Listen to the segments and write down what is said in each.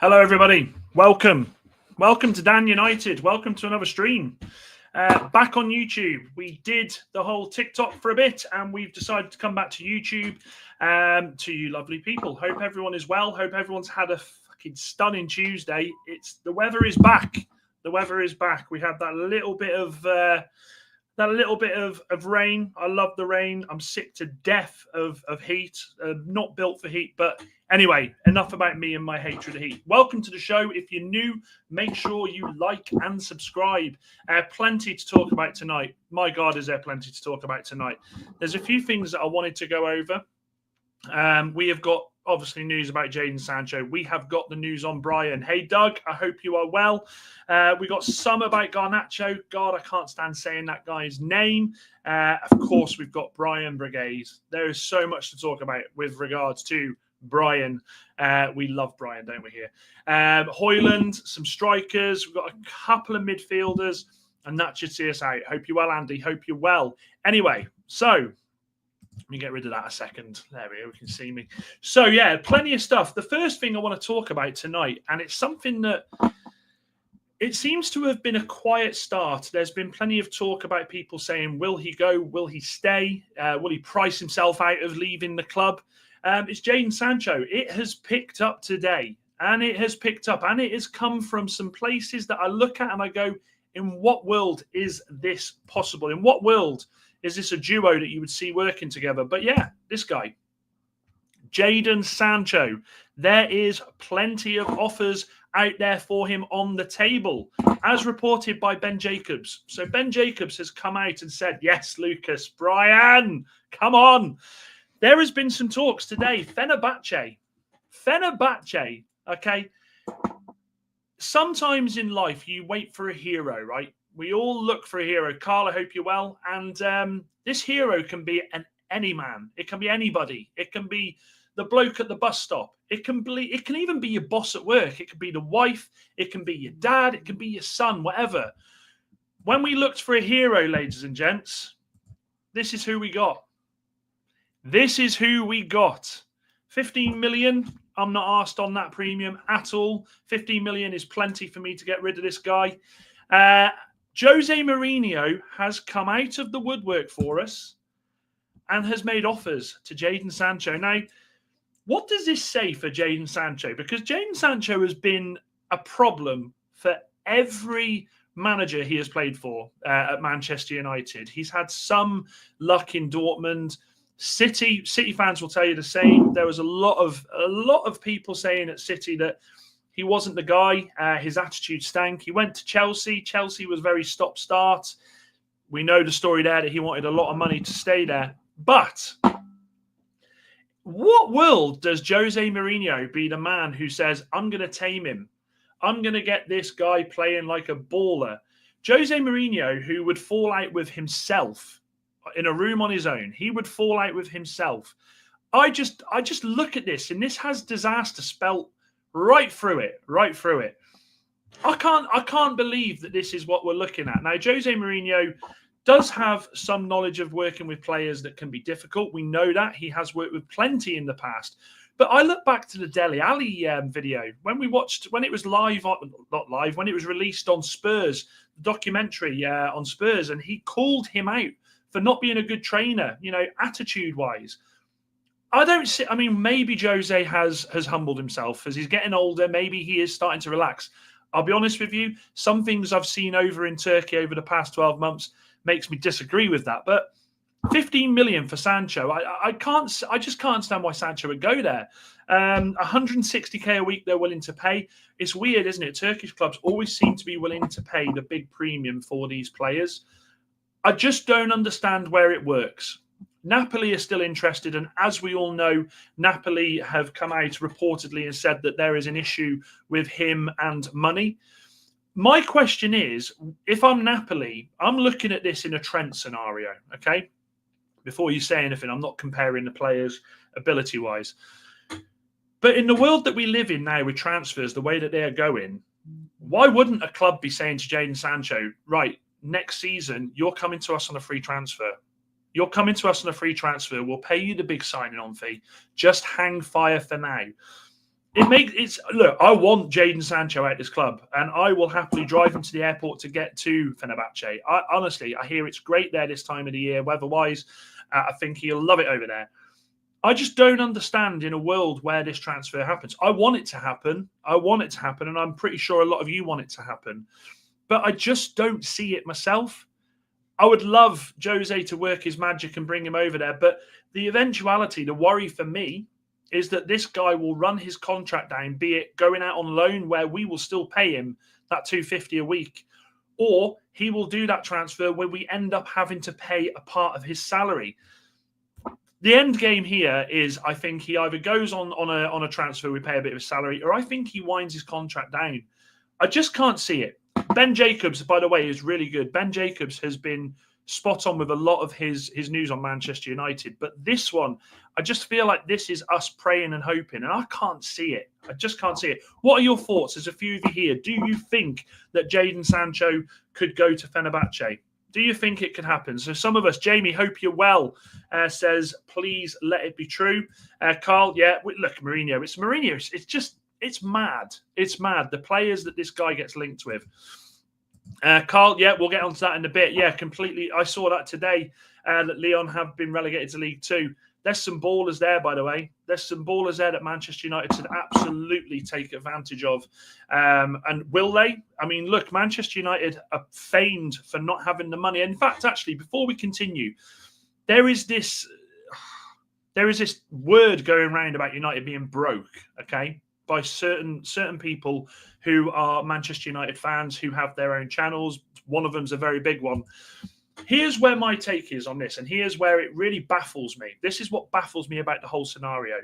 Hello, everybody. Welcome to Dan United. Welcome to another stream. Back on YouTube. We did the whole TikTok for a bit, and we've decided to come back to YouTube. To you lovely people. Hope everyone is well. Hope everyone's had a fucking stunning Tuesday. The weather is back. The weather is back. We had that little bit of rain. I love the rain. I'm sick to death of heat. Not built for heat, but anyway, enough about me and my hatred of heat. Welcome to the show. If you're new, make sure you like and subscribe. Plenty to talk about tonight. My God, is there plenty to talk about tonight. There's a few things that I wanted to go over. We have got, obviously, news about Jadon Sancho. We have got the news on Bryan. Hey, Doug, I hope you are well. We got some about Garnacho. God, I can't stand saying that guy's name. Of course, we've got Bryan Brigade. There is so much to talk about with regards to Bryan. We love Bryan, don't we, here? Hoyland, some strikers. We've got a couple of midfielders, and that should see us out. Hope you're well, Andy. Hope you're well. Anyway, so let me get rid of that a second. There we go. We can see me. So, yeah, plenty of stuff. The first thing I want to talk about tonight, and it's something that it seems to have been a quiet start. There's been plenty of talk about people saying, will he go? Will he stay? Will he price himself out of leaving the club? It's Jadon Sancho. It has picked up today, and it has come from some places that I look at and I go, in what world is this possible? In what world is this a duo that you would see working together? But yeah, this guy, Jadon Sancho. There is plenty of offers out there for him on the table, as reported by Ben Jacobs. So Ben Jacobs has come out and said, yes, Lucas, Bryan, come on. There has been some talks today. Fenerbahce, okay? Sometimes in life, you wait for a hero, right? We all look for a hero. Carl, I hope you're well. And this hero can be any man. It can be anybody. It can be the bloke at the bus stop. It can even be your boss at work. It can be the wife. It can be your dad. It can be your son, whatever. When we looked for a hero, ladies and gents, this is who we got. This is who we got. 15 million. I'm not asked on that premium at all. 15 million is plenty for me to get rid of this guy. Jose Mourinho has come out of the woodwork for us and has made offers to Jadon Sancho. Now, what does this say for Jadon Sancho? Because Jadon Sancho has been a problem for every manager he has played for at Manchester United. He's had some luck in Dortmund. City fans will tell you the same. There was a lot of people saying at City that he wasn't the guy. His attitude stank. He went to Chelsea. Chelsea was very stop-start. We know the story there that he wanted a lot of money to stay there. But what world does Jose Mourinho be the man who says, I'm going to tame him. I'm going to get this guy playing like a baller. Jose Mourinho, who would fall out with himself in a room on his own. He would fall out with himself. I just look at this, and this has disaster spelt right through it. I can't believe that this is what we're looking at. Now, Jose Mourinho does have some knowledge of working with players that can be difficult. We know that. He has worked with plenty in the past. But I look back to the Dele Alli video when it was when it was released on Spurs, the documentary on Spurs, and he called him out for not being a good trainer, attitude-wise. Maybe Jose has humbled himself as he's getting older. Maybe he is starting to relax. I'll be honest with you, some things I've seen over in Turkey over the past 12 months makes me disagree with that. But 15 million for Sancho, I just can't understand why Sancho would go there. 160k a week they're willing to pay. It's weird, isn't it? Turkish clubs always seem to be willing to pay the big premium for these players. I just don't understand where it works. Napoli are still interested, and as we all know, Napoli have come out reportedly and said that there is an issue with him and money. My question is, if I'm Napoli, I'm looking at this in a Trent scenario, okay? Before you say anything, I'm not comparing the players ability-wise. But in the world that we live in now with transfers, the way that they are going, why wouldn't a club be saying to Jadon Sancho, right, next season, you're coming to us on a free transfer. We'll pay you the big signing on fee. Just hang fire for now. Look, I want Jadon Sancho at this club, and I will happily drive him to the airport to get to Fenerbahce. Honestly, I hear it's great there this time of the year, weather-wise. I think he'll love it over there. I just don't understand in a world where this transfer happens. I want it to happen. And I'm pretty sure a lot of you want it to happen. But I just don't see it myself. I would love Jose to work his magic and bring him over there. But the eventuality, the worry for me, is that this guy will run his contract down, be it going out on loan where we will still pay him that $250 a week, or he will do that transfer where we end up having to pay a part of his salary. The end game here is, I think he either goes on a transfer, we pay a bit of a salary, or I think he winds his contract down. I just can't see it. Ben Jacobs, by the way, is really good. Ben Jacobs has been spot on with a lot of his news on Manchester United. But this one, I just feel like this is us praying and hoping, and I can't see it. I just can't see it. What are your thoughts? There's a few of you here. Do you think that Jadon Sancho could go to Fenerbahce? Do you think it could happen? So some of us, Jamie, hope you're well, says, please let it be true. Carl, yeah, look, Mourinho. It's Mourinho. It's mad. It's mad. The players that this guy gets linked with. Carl, yeah, we'll get onto that in a bit. Yeah, completely. I saw that today that Lyon have been relegated to League Two. There's some ballers there, by the way. There's some ballers there that Manchester United should absolutely take advantage of. And will they? I mean, look, Manchester United are famed for not having the money. In fact, actually, before we continue, there is this word going around about United being broke, okay, by certain people who are Manchester United fans who have their own channels. One of them's a very big one. Here's where my take is on this, and here's where it really baffles me. This is what baffles me about the whole scenario.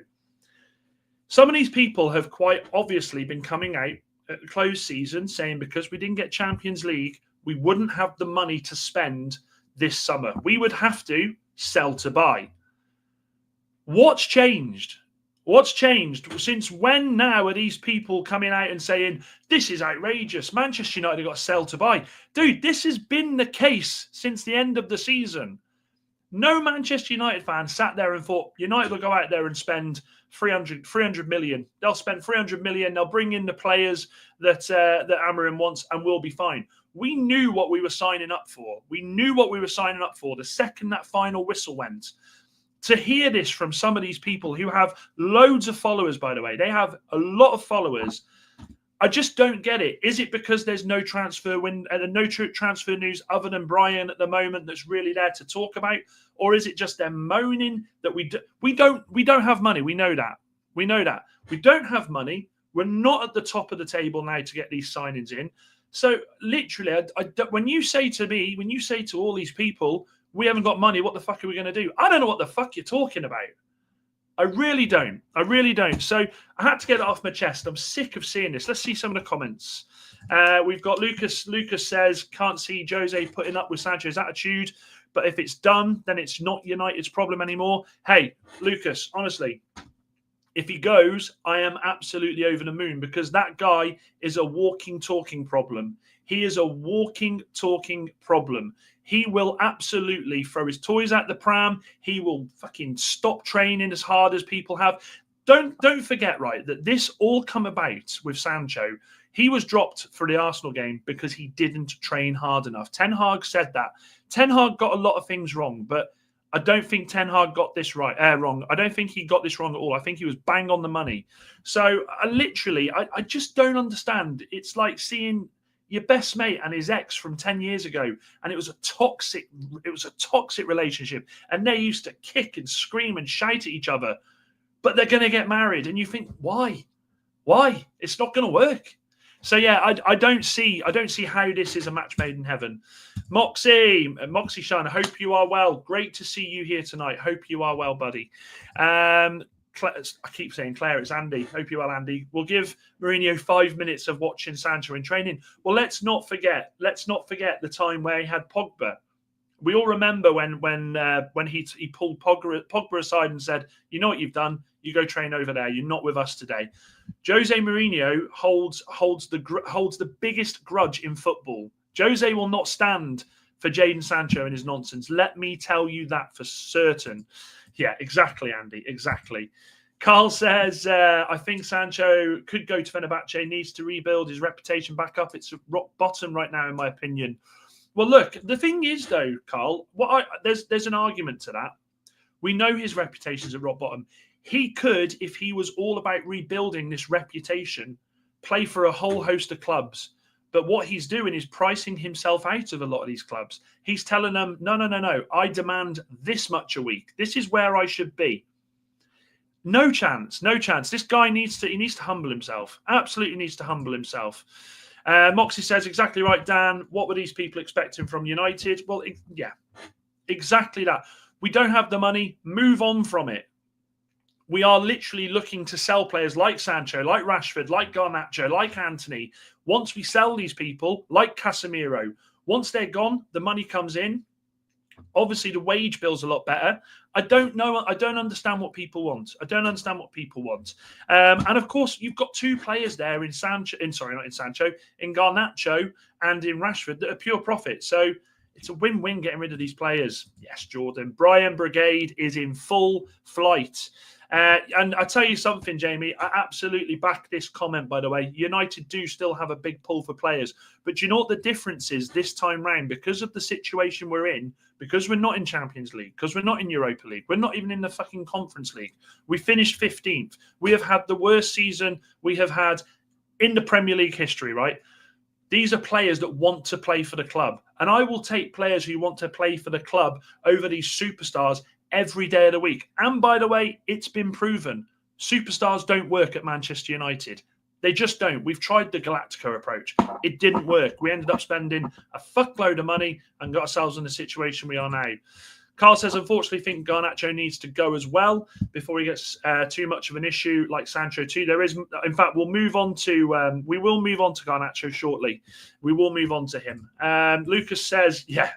Some of these people have quite obviously been coming out at the close season saying because we didn't get Champions League, we wouldn't have the money to spend this summer. We would have to sell to buy. What's changed? What's changed? Since when now are these people coming out and saying, this is outrageous, Manchester United have got to sell to buy? Dude, this has been the case since the end of the season. No Manchester United fan sat there and thought, United will go out there and spend 300 million. They'll spend 300 million. They'll bring in the players that Amorim wants and we'll be fine. We knew what we were signing up for. We knew what we were signing up for the second that final whistle went. To hear this from some of these people who have loads of followers, by the way, they have a lot of followers. I just don't get it. Is it because there's no transfer transfer news other than Bryan at the moment that's really there to talk about, or is it just them moaning that we don't have money? We know that. We don't have money. We're not at the top of the table now to get these signings in. So literally, when you say to all these people, we haven't got money, what the fuck are we going to do? I don't know what the fuck you're talking about. I really don't. So I had to get it off my chest. I'm sick of seeing this. Let's see some of the comments. We've got Lucas. Lucas says, can't see Jose putting up with Sancho's attitude, but if it's done, then it's not United's problem anymore. Hey, Lucas, honestly, if he goes, I am absolutely over the moon because that guy is a walking, talking problem. He is a walking, talking problem. He will absolutely throw his toys at the pram. He will fucking stop training as hard as people have. Don't forget, right, that this all come about with Sancho. He was dropped for the Arsenal game because he didn't train hard enough. Ten Hag said that. Ten Hag got a lot of things wrong, but I don't think Ten Hag got this wrong. I don't think he got this wrong at all. I think he was bang on the money. So I just don't understand. It's like seeing your best mate and his ex from 10 years ago, and it was a toxic relationship, and they used to kick and scream and shout at each other, but they're going to get married, and you think, why? It's not going to work. So yeah, I don't see how this is a match made in heaven. Moxie Shine, I hope you are well. Great to see you here tonight. Hope you are well, buddy. I keep saying Claire, it's Andy. Hope you're well, Andy. We'll give Mourinho 5 minutes of watching Sancho in training. Well, let's not forget the time where he had Pogba. We all remember when he pulled Pogba aside and said, "You know what you've done? You go train over there. You're not with us today." Jose Mourinho holds the biggest grudge in football. Jose will not stand for Jadon Sancho and his nonsense. Let me tell you that for certain. Yeah, exactly, Andy. Exactly. Carl says, I think Sancho could go to Fenerbahce, needs to rebuild his reputation back up. It's rock bottom right now, in my opinion. Well, look, the thing is, though, Carl, there's an argument to that. We know his reputation's at rock bottom. He could, if he was all about rebuilding this reputation, play for a whole host of clubs. But what he's doing is pricing himself out of a lot of these clubs. He's telling them, no, I demand this much a week. This is where I should be. No chance. This guy needs to humble himself. Absolutely needs to humble himself. Moxie says, exactly right, Dan. What were these people expecting from United? Well, yeah, exactly that. We don't have the money. Move on from it. We are literally looking to sell players like Sancho, like Rashford, like Garnacho, like Antony. Once we sell these people, like Casemiro, once they're gone, the money comes in. Obviously, the wage bill's a lot better. I don't know. I don't understand what people want. And of course, you've got two players there in Garnacho and in Rashford that are pure profit. So it's a win-win getting rid of these players. Yes, Jordan. Bryan Brigade is in full flight. And I tell you something, Jamie, I absolutely back this comment, by the way. United do still have a big pull for players. But do you know what the difference is this time round? Because of the situation we're in, because we're not in Champions League, because we're not in Europa League, we're not even in the fucking Conference League. We finished 15th. We have had the worst season we have had in the Premier League history, right? These are players that want to play for the club. And I will take players who want to play for the club over these superstars every day of the week. And by the way, it's been proven. Superstars don't work at Manchester United. They just don't. We've tried the Galactico approach. It didn't work. We ended up spending a fuckload of money and got ourselves in the situation we are now. Carl says, unfortunately, think Garnacho needs to go as well before he gets too much of an issue like Sancho too. There is, in fact, we will move on to Garnacho shortly. We will move on to him. Lucas says, yeah,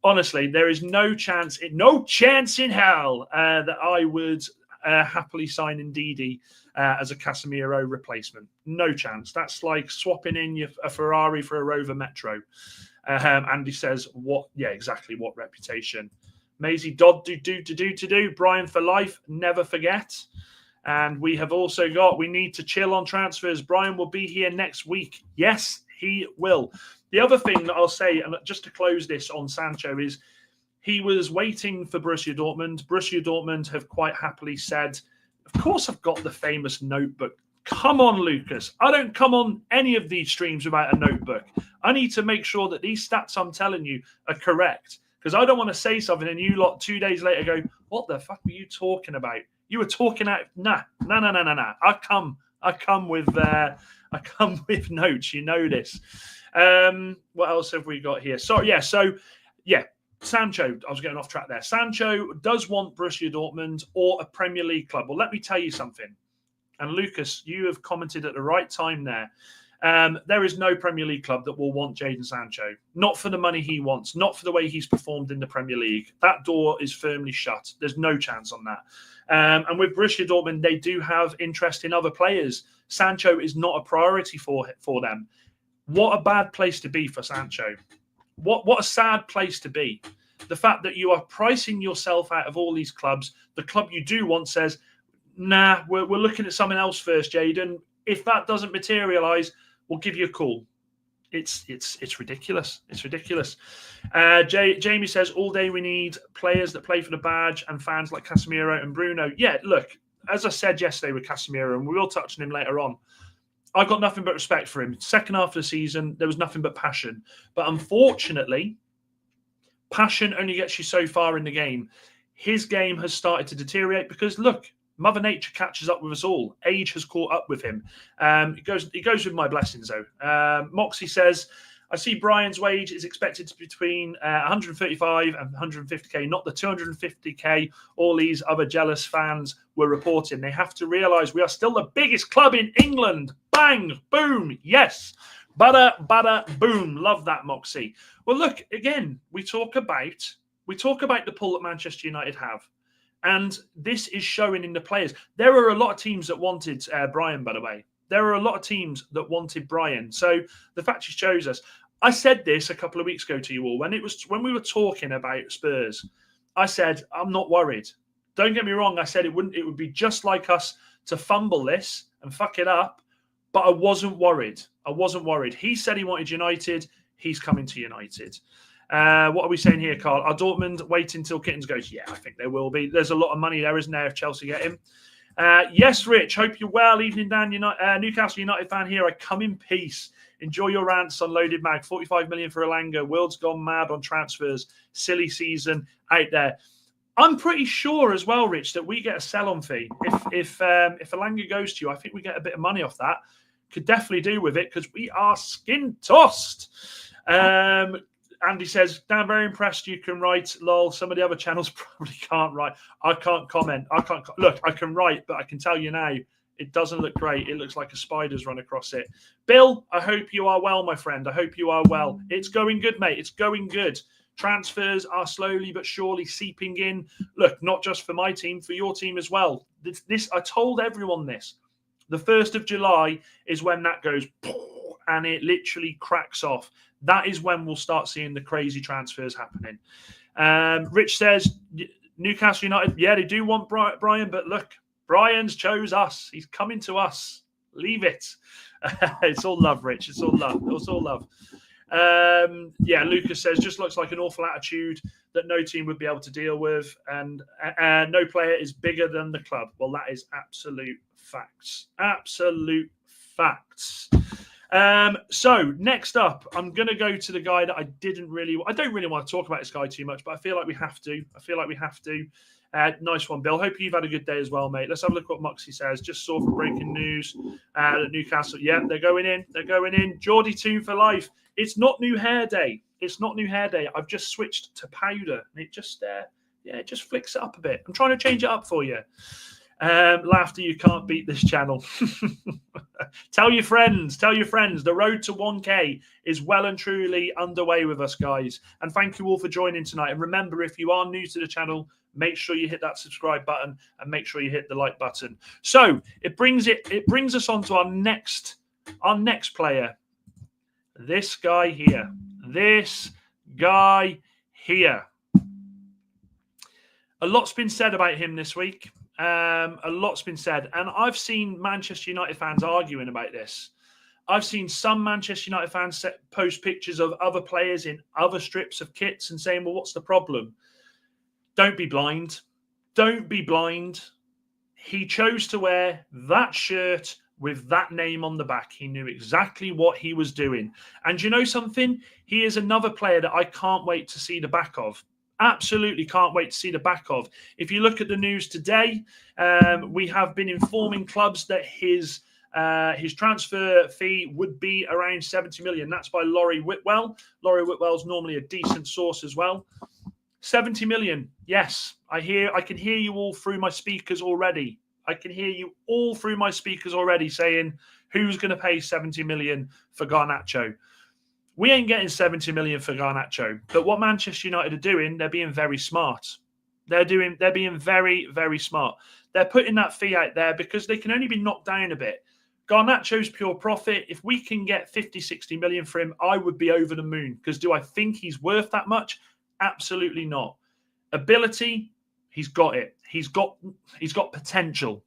honestly, there is no chance in hell that I would happily sign Ndidi as a Casemiro replacement. No chance. That's like swapping in a Ferrari for a Rover Metro. Andy says, what? Yeah, exactly. What reputation? Maisie Dodd do. Brian for life. Never forget. And we have also got, we need to chill on transfers. Brian will be here next week. Yes, he will. The other thing that I'll say, and just to close this on Sancho, is he was waiting for Borussia Dortmund. Borussia Dortmund have quite happily said, of course I've got the famous notebook. Come on, Lucas. I don't come on any of these streams without a notebook. I need to make sure that these stats I'm telling you are correct, because I don't want to say something and you lot 2 days later go, what the fuck were you talking about? You were talking out. Nah. I come with notes. You know this. What else have we got here? Sancho, I was getting off track there. Sancho does want Borussia Dortmund or a Premier League club. Well, let me tell you something. And Lucas, you have commented at the right time there. There is no Premier League club that will want Jadon Sancho. Not for the money he wants, not for the way he's performed in the Premier League. That door is firmly shut. There's no chance on that. And with Borussia Dortmund, they do have interest in other players. Sancho is not a priority for them. What a bad place to be for Sancho. What a sad place to be. The fact that you are pricing yourself out of all these clubs. The club you do want says, nah, we're looking at something else first, Jadon. If that doesn't materialise, we'll give you a call. It's ridiculous. It's ridiculous. Jamie says, all day we need players that play for the badge and fans like Casemiro and Bruno. Yeah, look, as I said yesterday with Casemiro, and we will touch on him later on, I've got nothing but respect for him. Second half of the season, there was nothing but passion. But unfortunately, passion only gets you so far in the game. His game has started to deteriorate because, look, Mother Nature catches up with us all. Age has caught up with him. It goes with my blessings, though. Moxie says, I see Brian's wage is expected to be between 135 and 150k, not the 250k all these other jealous fans were reporting. They have to realise we are still the biggest club in England. Bang, boom, yes. Bada, boom. Love that, Moxie. Well, look, again, we talk about the pull that Manchester United have. And this is showing in the players. There are a lot of teams that wanted Brian, by the way. There are a lot of teams that wanted Brian. So the fact he shows us. I said this a couple of weeks ago to you all when we were talking about Spurs. I said, I'm not worried. Don't get me wrong. I said it wouldn't. It would be just like us to fumble this and fuck it up. But I wasn't worried. I wasn't worried. He said he wanted United. He's coming to United. What are we saying here, Carl? Are Dortmund waiting until Kittens goes? Yeah, I think they will be. There's a lot of money there, isn't there, if Chelsea get him? Yes, Rich. Hope you're well. Evening, Dan. Newcastle United fan here. I come in peace. Enjoy your rants on Loaded Mag. 45 million for Elanga. World's gone mad on transfers. Silly season out there. I'm pretty sure as well, Rich, that we get a sell-on fee. If Elanga goes to you, I think we get a bit of money off that. Could definitely do with it because we are skin tossed. Andy says, Dan, very impressed you can write. Lol, some of the other channels probably can't write. I can't comment. Look, I can write, but I can tell you now, it doesn't look great. It looks like a spider's run across it. Bill, I hope you are well, my friend. I hope you are well. It's going good, mate. It's going good. Transfers are slowly but surely seeping in. Look, not just for my team, for your team as well. This I told everyone this. The 1st of July is when that goes and it literally cracks off. That is when we'll start seeing the crazy transfers happening. Rich says, Newcastle United, yeah, they do want Bryan, but look, Bryan's chose us. He's coming to us. Leave it. It's all love, Rich. It's all love. It's all love. Yeah, Lucas says, just looks like an awful attitude that no team would be able to deal with, and no player is bigger than the club. Well, that is absolute facts. Absolute facts. So next up, I'm going to go to the guy that I don't really want to talk about this guy too much, but I feel like we have to. Nice one, Bill. Hope you've had a good day as well, mate. Let's have a look what Moxie says. Just saw for breaking news that Newcastle, yeah, they're going in. They're going in. Geordie 2 for life. It's not new hair day. It's not new hair day. I've just switched to powder, and it just, it just flicks it up a bit. I'm trying to change it up for you. Laughter, you can't beat this channel. Tell your friends. The road to 1K is well and truly underway with us, guys. And thank you all for joining tonight. And remember, if you are new to the channel, make sure you hit that subscribe button and make sure you hit the like button. So it brings us on to our next player. This guy here. A lot's been said about him this week. A lot's been said. And I've seen Manchester United fans arguing about this. I've seen some Manchester United fans post pictures of other players in other strips of kits and saying, well, what's the problem? Don't be blind. Don't be blind. He chose to wear that shirt with that name on the back. He knew exactly what he was doing. And you know something? He is another player that I can't wait to see the back of. Absolutely can't wait to see the back of. If you look at the news today, we have been informing clubs that his transfer fee would be around 70 million. That's by Laurie Whitwell. Laurie Whitwell's normally a decent source as well. 70 million. Yes, I can hear you all through my speakers already. Saying, who's going to pay 70 million for Garnacho? We ain't getting 70 million for Garnacho. But what Manchester United are doing, they're being very smart. They're being very, very smart. They're putting that fee out there because they can only be knocked down a bit. Garnacho's pure profit. If we can get 50, 60 million for him, I would be over the moon. Because do I think he's worth that much? Absolutely not. Ability, he's got it. He's got potential.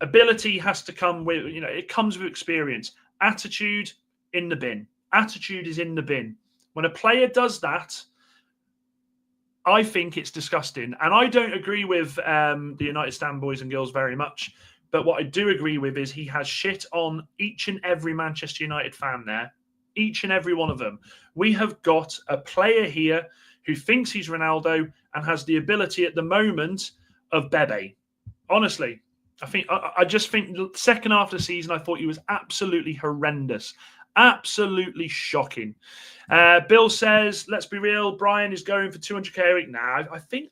Ability has to come with, it comes with experience. Attitude, in the bin. Attitude is in the bin. When a player does that, I think it's disgusting. And I don't agree with the United Stand boys and girls very much. But what I do agree with is he has shit on each and every Manchester United fan there. Each and every one of them. We have got a player here who thinks he's Ronaldo and has the ability at the moment of Bebe. Honestly, I just think the second half of the season, I thought he was absolutely horrendous. Absolutely shocking. Bill says, let's be real, Bryan is going for 200k a week. Nah, I think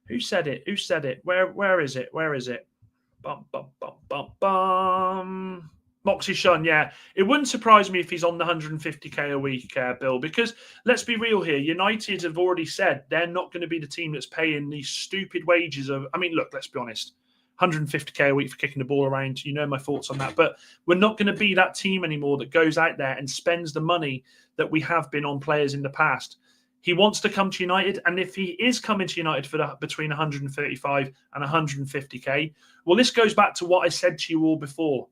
who said it? Where is it? Moxie Shun, yeah. It wouldn't surprise me if he's on the 150k a week, Bill, because let's be real here. United have already said they're not going to be the team that's paying these stupid wages of, look, let's be honest. 150k a week for kicking the ball around. You know my thoughts on that. But we're not going to be that team anymore that goes out there and spends the money that we have been on players in the past. He wants to come to United, and if he is coming to United for between 135 and 150k, well, this goes back to what I said to you all before.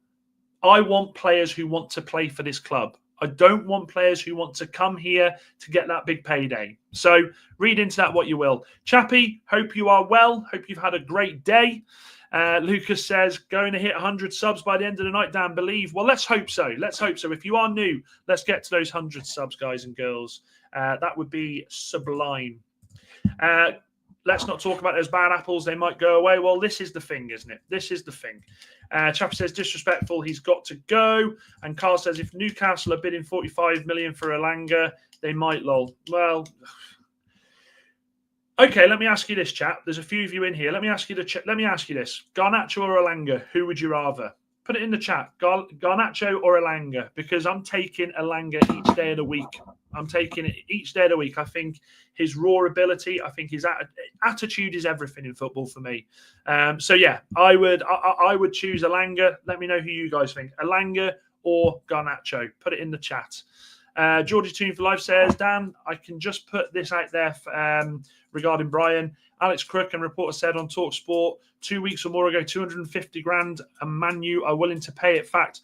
I want players who want to play for this club. I don't want players who want to come here to get that big payday. So read into that what you will. Chappie, hope you are well. Hope you've had a great day. Lucas says, going to hit 100 subs by the end of the night, Dan, believe. Well, let's hope so. Let's hope so. If you are new, let's get to those 100 subs, guys and girls. That would be sublime. Let's not talk about those bad apples. They might go away. Well, this is the thing, isn't it? This is the thing. Chappie says, disrespectful. He's got to go. And Carl says, if Newcastle are bidding 45 million for Elanga, they might, lol. Well, okay, let me ask you this, chap. There's a few of you in here. Let me ask you this. Garnacho or Elanga, who would you rather? Put it in the chat. Garnacho or Elanga? Because I'm taking Elanga each day of the week. I'm taking it each day of the week. I think his raw ability, I think his attitude is everything in football for me. So yeah, I would choose Elanga. Let me know who you guys think. Elanga or Garnacho? Put it in the chat. Georgie Toon for Life says, Dan, I can just put this out there regarding Bryan. Alex Crook and reporter said on TalkSport 2 weeks or more ago, 250 grand and Man U are willing to pay it. Fact,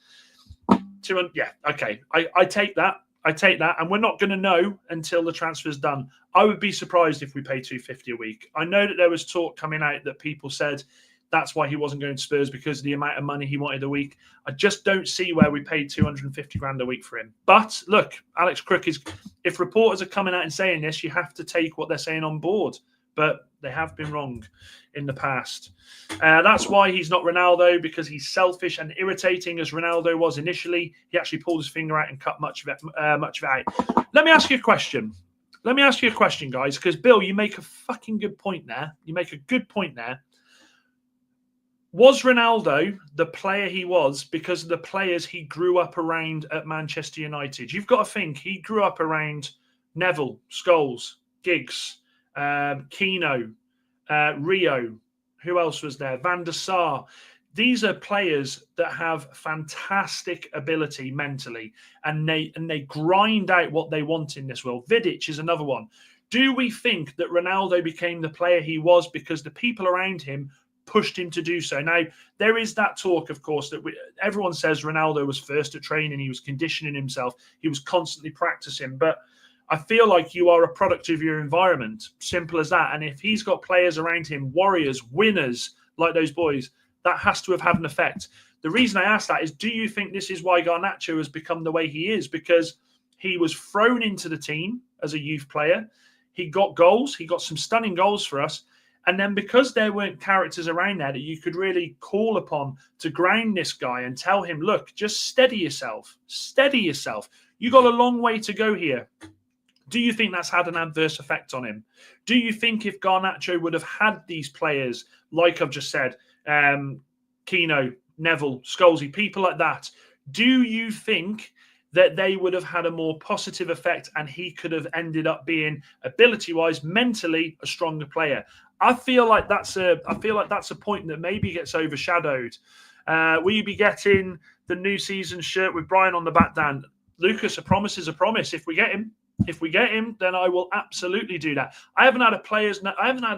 200. Yeah, okay. I take that. I take that, and we're not going to know until the transfer's done. I would be surprised if we pay 250 a week. I know that there was talk coming out that people said that's why he wasn't going to Spurs, because of the amount of money he wanted a week. I just don't see where we paid 250 grand a week for him. But look, Alex Crook is, if reporters are coming out and saying this, you have to take what they're saying on board. But they have been wrong in the past. That's why he's not Ronaldo, because he's selfish and irritating as Ronaldo was initially. He actually pulled his finger out and cut much of it out. Let me ask you a question. Guys, because Bill, you make a fucking good point there. Was Ronaldo the player he was because of the players he grew up around at Manchester United? You've got to think he grew up around Neville, Scholes, Giggs, Keno, Rio. Who else was there? Van der Sar. These are players that have fantastic ability mentally, and they grind out what they want in this world. Vidic is another one. Do we think that Ronaldo became the player he was because the people around him pushed him to do so? Now, there is that talk, of course, that everyone says Ronaldo was first at training, he was conditioning himself, he was constantly practicing, but I feel like you are a product of your environment. Simple as that. And if he's got players around him, warriors, winners, like those boys, that has to have had an effect. The reason I ask that is, do you think this is why Garnacho has become the way he is? Because he was thrown into the team as a youth player. He got goals. He got some stunning goals for us. And then because there weren't characters around there that you could really call upon to ground this guy and tell him, look, just steady yourself. Steady yourself. You got a long way to go here. Do you think that's had an adverse effect on him? Do you think if Garnacho would have had these players, like I've just said, Keno, Neville, Scholesy, people like that, do you think that they would have had a more positive effect and he could have ended up being, ability-wise, mentally, a stronger player? I feel like that's a point that maybe gets overshadowed. Will you be getting the new season shirt with Bryan on the back, Dan? Lucas, a promise is a promise. If we get him, then I will absolutely do that. I haven't had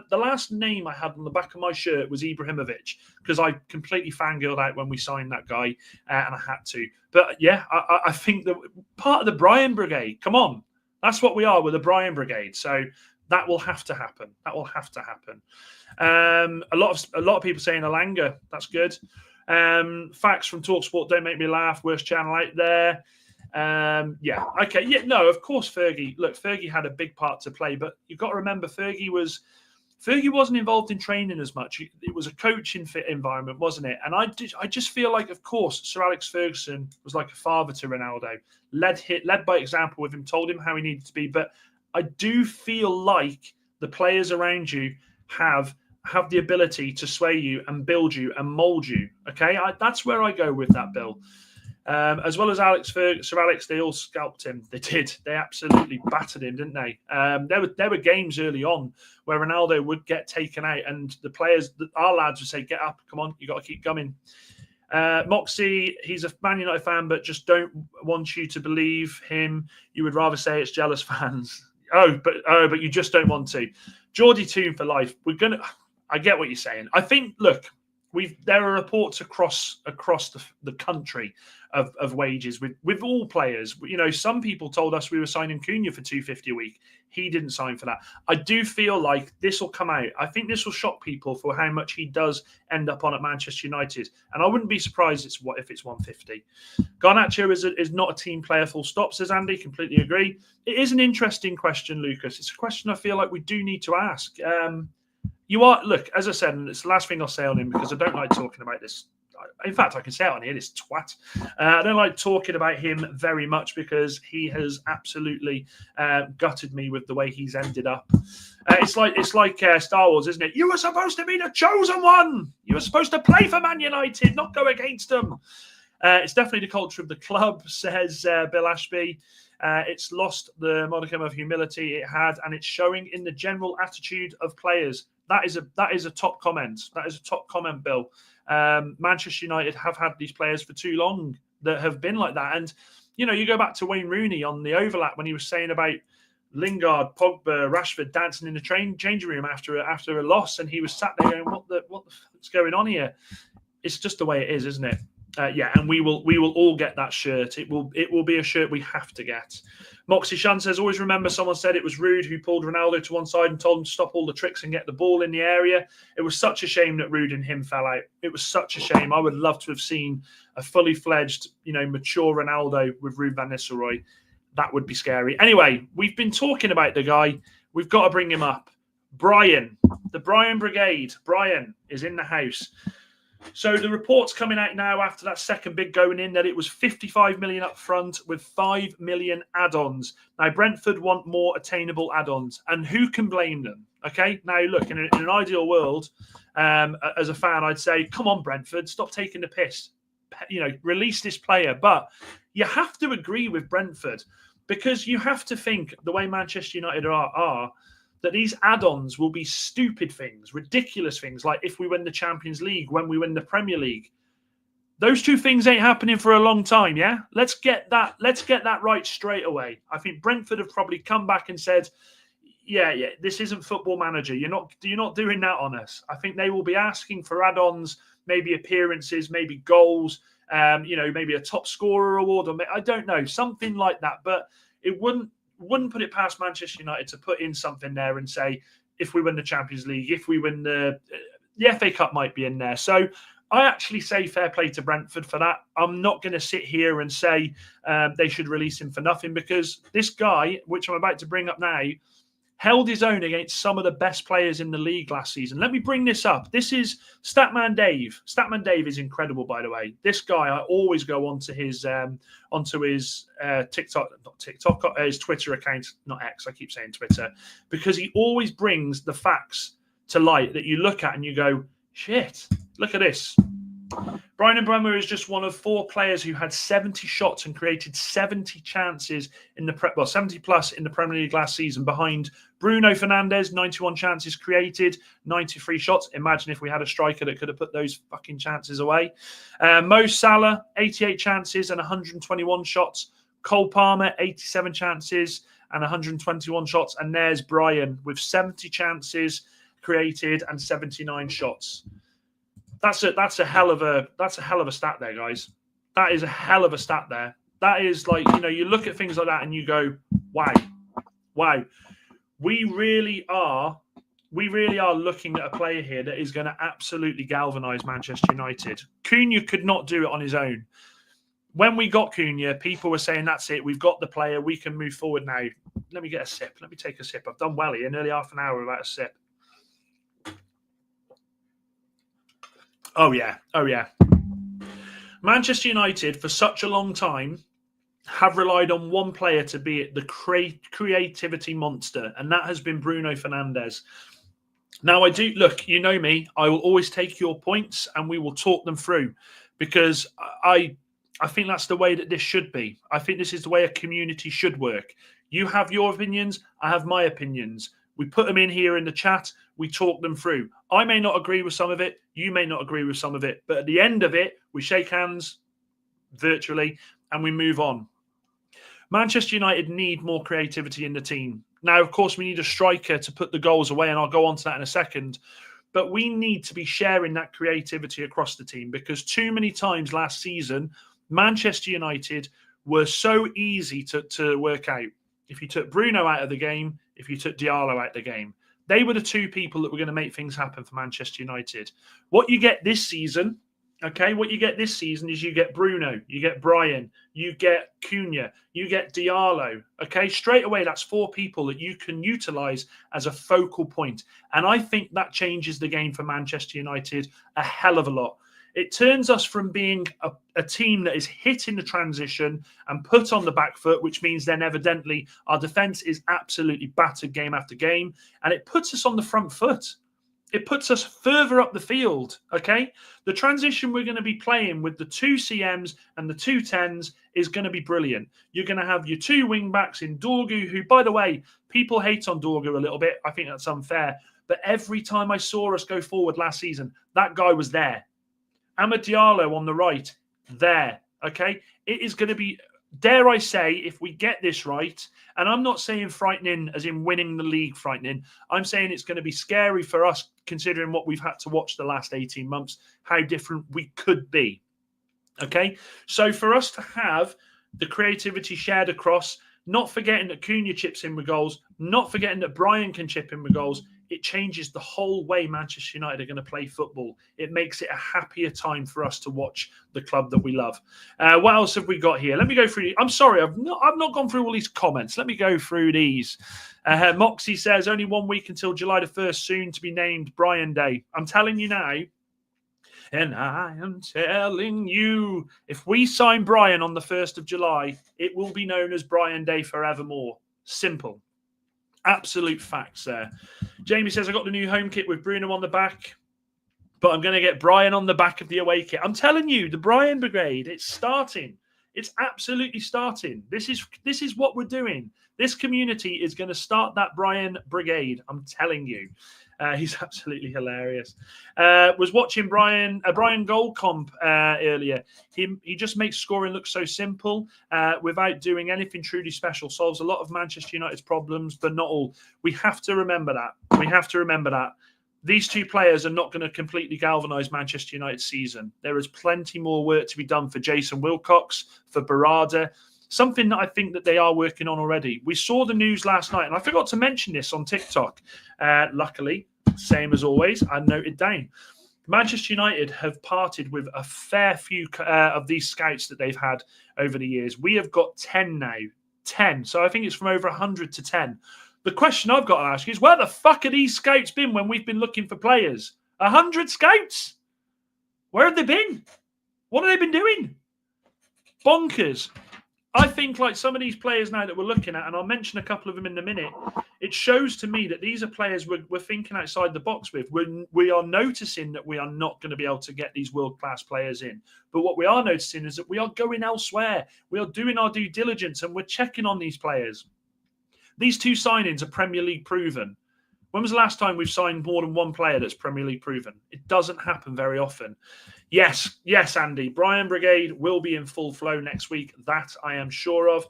the last name I had on the back of my shirt was Ibrahimovic, because I completely fangirled out when we signed that guy, and I had to. But yeah, I think that part of the Bryan Brigade, come on, that's what we are. We're the Bryan Brigade. So that will have to happen. A lot of people saying Elanga, that's good. Facts from TalkSport don't make me laugh. Worst channel out there. Yeah, okay. Yeah, no, of course, Fergie. Look, Fergie had a big part to play, but you've got to remember Fergie wasn't involved in training as much. It was a coaching fit environment, wasn't it? And I just feel like, of course, Sir Alex Ferguson was like a father to Ronaldo, led by example with him, told him how he needed to be. But I do feel like the players around you have the ability to sway you and build you and mold you. Okay, that's where I go with that, Bill. As well as Sir Alex, they all scalped him. They did. They absolutely battered him, didn't they? There were games early on where Ronaldo would get taken out, and the players, our lads, would say, "Get up, come on, you got to keep coming." Moxie, he's a Man United fan, but just don't want you to believe him. You would rather say it's jealous fans. but you just don't want to. Geordie Toon for life. I get what you're saying. I think, look, there are reports across the country of wages with all players. You know, some people told us we were signing Cunha for $250 a week. He didn't sign for that. I do feel like this will come out. I think this will shock people for how much he does end up on at Manchester United, and I wouldn't be surprised if it's $150. Garnacho is not a team player, full stop, says Andy. Completely agree. It is an interesting question, Lucas. It's a question I feel like we do need to ask. Look, as I said, and it's the last thing I'll say on him because I don't like talking about this. In fact, I can say it on here, this twat. I don't like talking about him very much because he has absolutely gutted me with the way he's ended up. It's like Star Wars, isn't it? You were supposed to be the chosen one. You were supposed to play for Man United, not go against them. It's definitely the culture of the club, says Bill Ashby. It's lost the modicum of humility it had, and it's showing in the general attitude of players. That is a top comment. That is a top comment, Bill. Manchester United have had these players for too long that have been like that. And, you know, you go back to Wayne Rooney on the overlap when he was saying about Lingard, Pogba, Rashford dancing in the changing room after a loss, and he was sat there going, what the fuck's going on here? It's just the way it is, isn't it? And we will all get that shirt. It will be a shirt we have to get. Moxie Shun says, always remember someone said it was Rude who pulled Ronaldo to one side and told him to stop all the tricks and get the ball in the area. It was such a shame that Rude and him fell out. It was such a shame. I would love to have seen a fully fledged, mature Ronaldo with Ruud van Nistelrooy. That would be scary. Anyway, we've been talking about the guy. We've got to bring him up. Bryan, the Bryan Brigade. Bryan is in the house. So the report's coming out now after that second bid going in that it was 55 million up front with 5 million add-ons. Now, Brentford want more attainable add-ons, and who can blame them? Okay, now look, in an ideal world, as a fan, I'd say, come on, Brentford, stop taking the piss. Release this player. But you have to agree with Brentford because you have to think the way Manchester United are that these add-ons will be stupid things, ridiculous things, like if we win the Champions League, when we win the Premier League. Those two things ain't happening for a long time, yeah? Let's get that right straight away. I think Brentford have probably come back and said, yeah, this isn't Football Manager. You're not doing that on us. I think they will be asking for add-ons, maybe appearances, maybe goals, maybe a top scorer award, or I don't know, something like that. But it wouldn't put it past Manchester United to put in something there and say, if we win the Champions League, if we win the FA Cup might be in there. So I actually say fair play to Brentford for that. I'm not going to sit here and say they should release him for nothing because this guy, which I'm about to bring up now, held his own against some of the best players in the league last season. Let me bring this up. This is Statman Dave. Statman Dave is incredible, by the way. This guy, I always go onto his his Twitter account, not X, I keep saying Twitter, because he always brings the facts to light that you look at and you go, shit, look at this. Bryan Brigade is just one of 4 players who had 70 shots and created 70 chances in the 70 plus in the Premier League last season, behind Bruno Fernandes, 91 chances created, 93 shots. Imagine if we had a striker that could have put those fucking chances away. Mo Salah, 88 chances and 121 shots. Cole Palmer, 87 chances and 121 shots. And there's Bryan with 70 chances created and 79 shots. That's a hell of a stat there, guys. That is a hell of a stat there. That is like, you look at things like that and you go, wow. We really are looking at a player here that is going to absolutely galvanise Manchester United. Cunha could not do it on his own. When we got Cunha, people were saying, that's it, we've got the player, we can move forward now. Let me get a sip. Let me take a sip. I've done well here, nearly half an hour without a sip. Oh, yeah. Manchester United, for such a long time, have relied on one player to be the creativity monster, and that has been Bruno Fernandes. Now, look, you know me, I will always take your points and we will talk them through because I think that's the way that this should be. I think this is the way a community should work. You have your opinions, I have my opinions. We put them in here in the chat. We talk them through. I may not agree with some of it. You may not agree with some of it. But at the end of it, we shake hands virtually and we move on. Manchester United need more creativity in the team. Now, of course, we need a striker to put the goals away, and I'll go on to that in a second. But we need to be sharing that creativity across the team, because too many times last season, Manchester United were so easy to work out. If you took Bruno out of the game, if you took Diallo out of the game, they were the two people that were going to make things happen for Manchester United. What you get this season, what you get this season is you get Bruno, you get Bryan, you get Cunha, you get Diallo. Straight away, that's 4 people that you can utilise as a focal point. And I think that changes the game for Manchester United a hell of a lot. It turns us from being a team that is hit in the transition and put on the back foot, which means then evidently our defence is absolutely battered game after game, and it puts us on the front foot. It puts us further up the field, The transition we're going to be playing with the 2 CMs and the 2 10s is going to be brilliant. You're going to have your 2 wing-backs in Dorgu, who, by the way, people hate on Dorgu a little bit. I think that's unfair. But every time I saw us go forward last season, that guy was there. Amad Diallo on the right, there, It is going to be, dare I say, if we get this right, and I'm not saying frightening as in winning the league frightening, I'm saying it's going to be scary for us considering what we've had to watch the last 18 months, how different we could be, So for us to have the creativity shared across, not forgetting that Cunha chips in with goals, not forgetting that Bryan can chip in with goals, it changes the whole way Manchester United are going to play football. It makes it a happier time for us to watch the club that we love. What else have we got here? Let me go through. I'm sorry, I've not gone through all these comments. Let me go through these. Moxie says, only 1 week until July the 1st, soon to be named Bryan Day. I'm telling you now, and I am telling you, if we sign Bryan on the 1st of July, it will be known as Bryan Day forevermore. Simple. Absolute facts there. Jamie says, I got the new home kit with Bruno on the back, but I'm going to get Bryan on the back of the away kit. I'm telling you, the Bryan Brigade, it's starting. It's absolutely starting. This is what we're doing. This community is going to start that Bryan Brigade. I'm telling you. He's absolutely hilarious. Was watching Bryan goal comp earlier. He just makes scoring look so simple without doing anything truly special. Solves a lot of Manchester United's problems, but not all. We have to remember that. These 2 players are not going to completely galvanise Manchester United's season. There is plenty more work to be done for Jason Wilcox, for Barada. Something that I think that they are working on already. We saw the news last night, and I forgot to mention this on TikTok. Luckily, same as always, I noted down. Manchester United have parted with a fair few of these scouts that they've had over the years. We have got 10 now. 10. So I think it's from over 100 to 10. The question I've got to ask is, where the fuck have these scouts been when we've been looking for players? 100 scouts? Where have they been? What have they been doing? Bonkers. I think like some of these players now that we're looking at, and I'll mention a couple of them in a minute, it shows to me that these are players we're thinking outside the box with. We are noticing that we are not going to be able to get these world-class players in. But what we are noticing is that we are going elsewhere. We are doing our due diligence and we're checking on these players. These 2 signings are Premier League proven. When was the last time we've signed more than 1 player that's Premier League proven? It doesn't happen very often. Yes, Andy. Bryan Brigade will be in full flow next week. That I am sure of.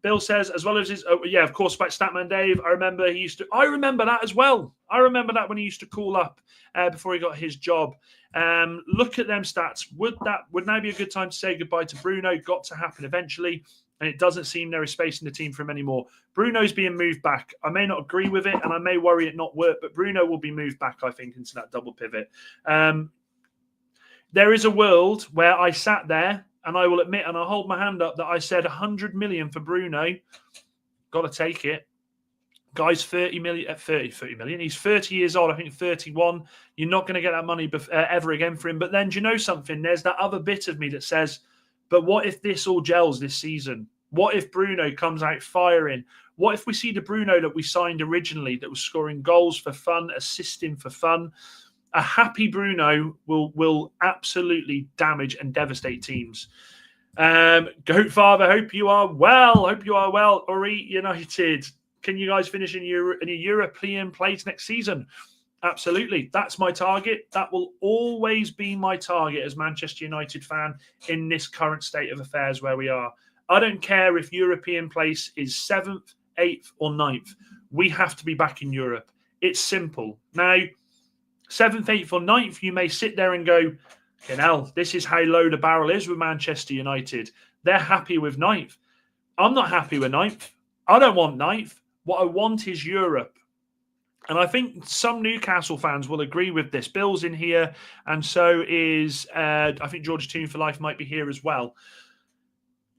Bill says, as well as his, of course, about Statman Dave. I remember that as well. I remember that when he used to call up before he got his job. Look at them stats. Would now be a good time to say goodbye to Bruno? Got to happen eventually. And it doesn't seem there is space in the team for him anymore. Bruno's being moved back. I may not agree with it, and I may worry it not work, but Bruno will be moved back, I think, into that double pivot. There is a world where I sat there, and I will admit, and I'll hold my hand up, that I said 100 million for Bruno. Got to take it. Guy's 30 million. He's 30 years old, I think 31. You're not going to get that money ever again for him. But then, do you know something? There's that other bit of me that says, but what if this all gels this season? What if Bruno comes out firing? What if we see the Bruno that we signed originally that was scoring goals for fun, assisting for fun? A happy Bruno will absolutely damage and devastate teams. Goat Father, hope you are well. Ori United. Can you guys finish in a European place next season? Absolutely. That's my target. That will always be my target as Manchester United fan in this current state of affairs where we are. I don't care if European place is 7th, 8th or 9th. We have to be back in Europe. It's simple. Now, 7th, 8th or 9th, you may sit there and go, hell, this is how low the barrel is with Manchester United. They're happy with 9th. I'm not happy with 9th. I don't want 9th. What I want is Europe. And I think some Newcastle fans will agree with this. Bill's in here, and so is, I think George Toon for Life might be here as well.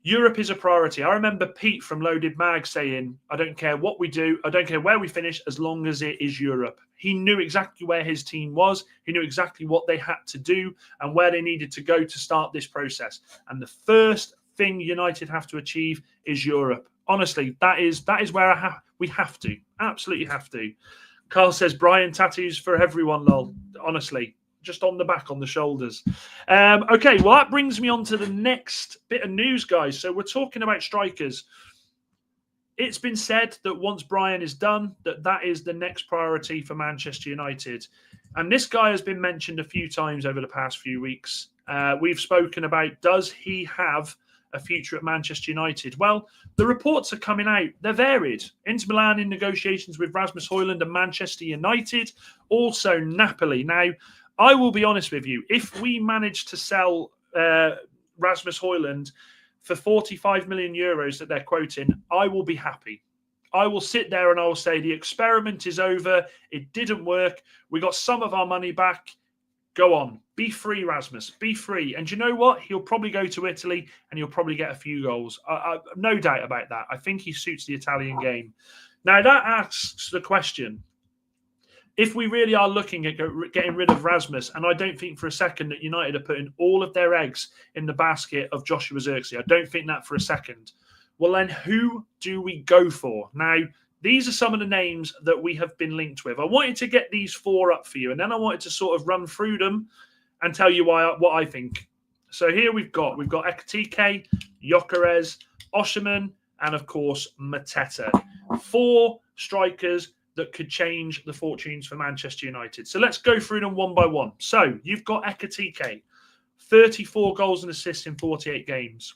Europe is a priority. I remember Pete from Loaded Mag saying, I don't care what we do, I don't care where we finish, as long as it is Europe. He knew exactly where his team was. He knew exactly what they had to do and where they needed to go to start this process. And the first thing United have to achieve is Europe. Honestly, that is where we have to. Absolutely have to. Carl says, Brian, tattoos for everyone, lol. Honestly, just on the back, on the shoulders. Okay, well, that brings me on to the next bit of news, guys. So we're talking about strikers. It's been said that once Brian is done, that is the next priority for Manchester United. And this guy has been mentioned a few times over the past few weeks. We've spoken about, does he have a future at Manchester United? Well, the reports are coming out. They're varied. Inter Milan in negotiations with Rasmus Højlund and Manchester United. Also Napoli. Now, I will be honest with you. If we manage to sell Rasmus Højlund for 45 million euros that they're quoting, I will be happy. I will sit there and I will say the experiment is over. It didn't work. We got some of our money back. Go on. Be free, Rasmus. Be free. And you know what? He'll probably go to Italy and he'll probably get a few goals. No doubt about that. I think he suits the Italian game. Now, that asks the question, if we really are looking at getting rid of Rasmus, and I don't think for a second that United are putting all of their eggs in the basket of Joshua Zirkzee. I don't think that for a second. Well, then who do we go for? Now, these are some of the names that we have been linked with. I wanted to get these 4 up for you, and then I wanted to sort of run through them and tell you what I think. So here we've got Ekitike, Gyökeres, Osimhen, and of course Mateta. 4 strikers that could change the fortunes for Manchester United. So let's go through them one by one. So you've got Ekitike, 34 goals and assists in 48 games.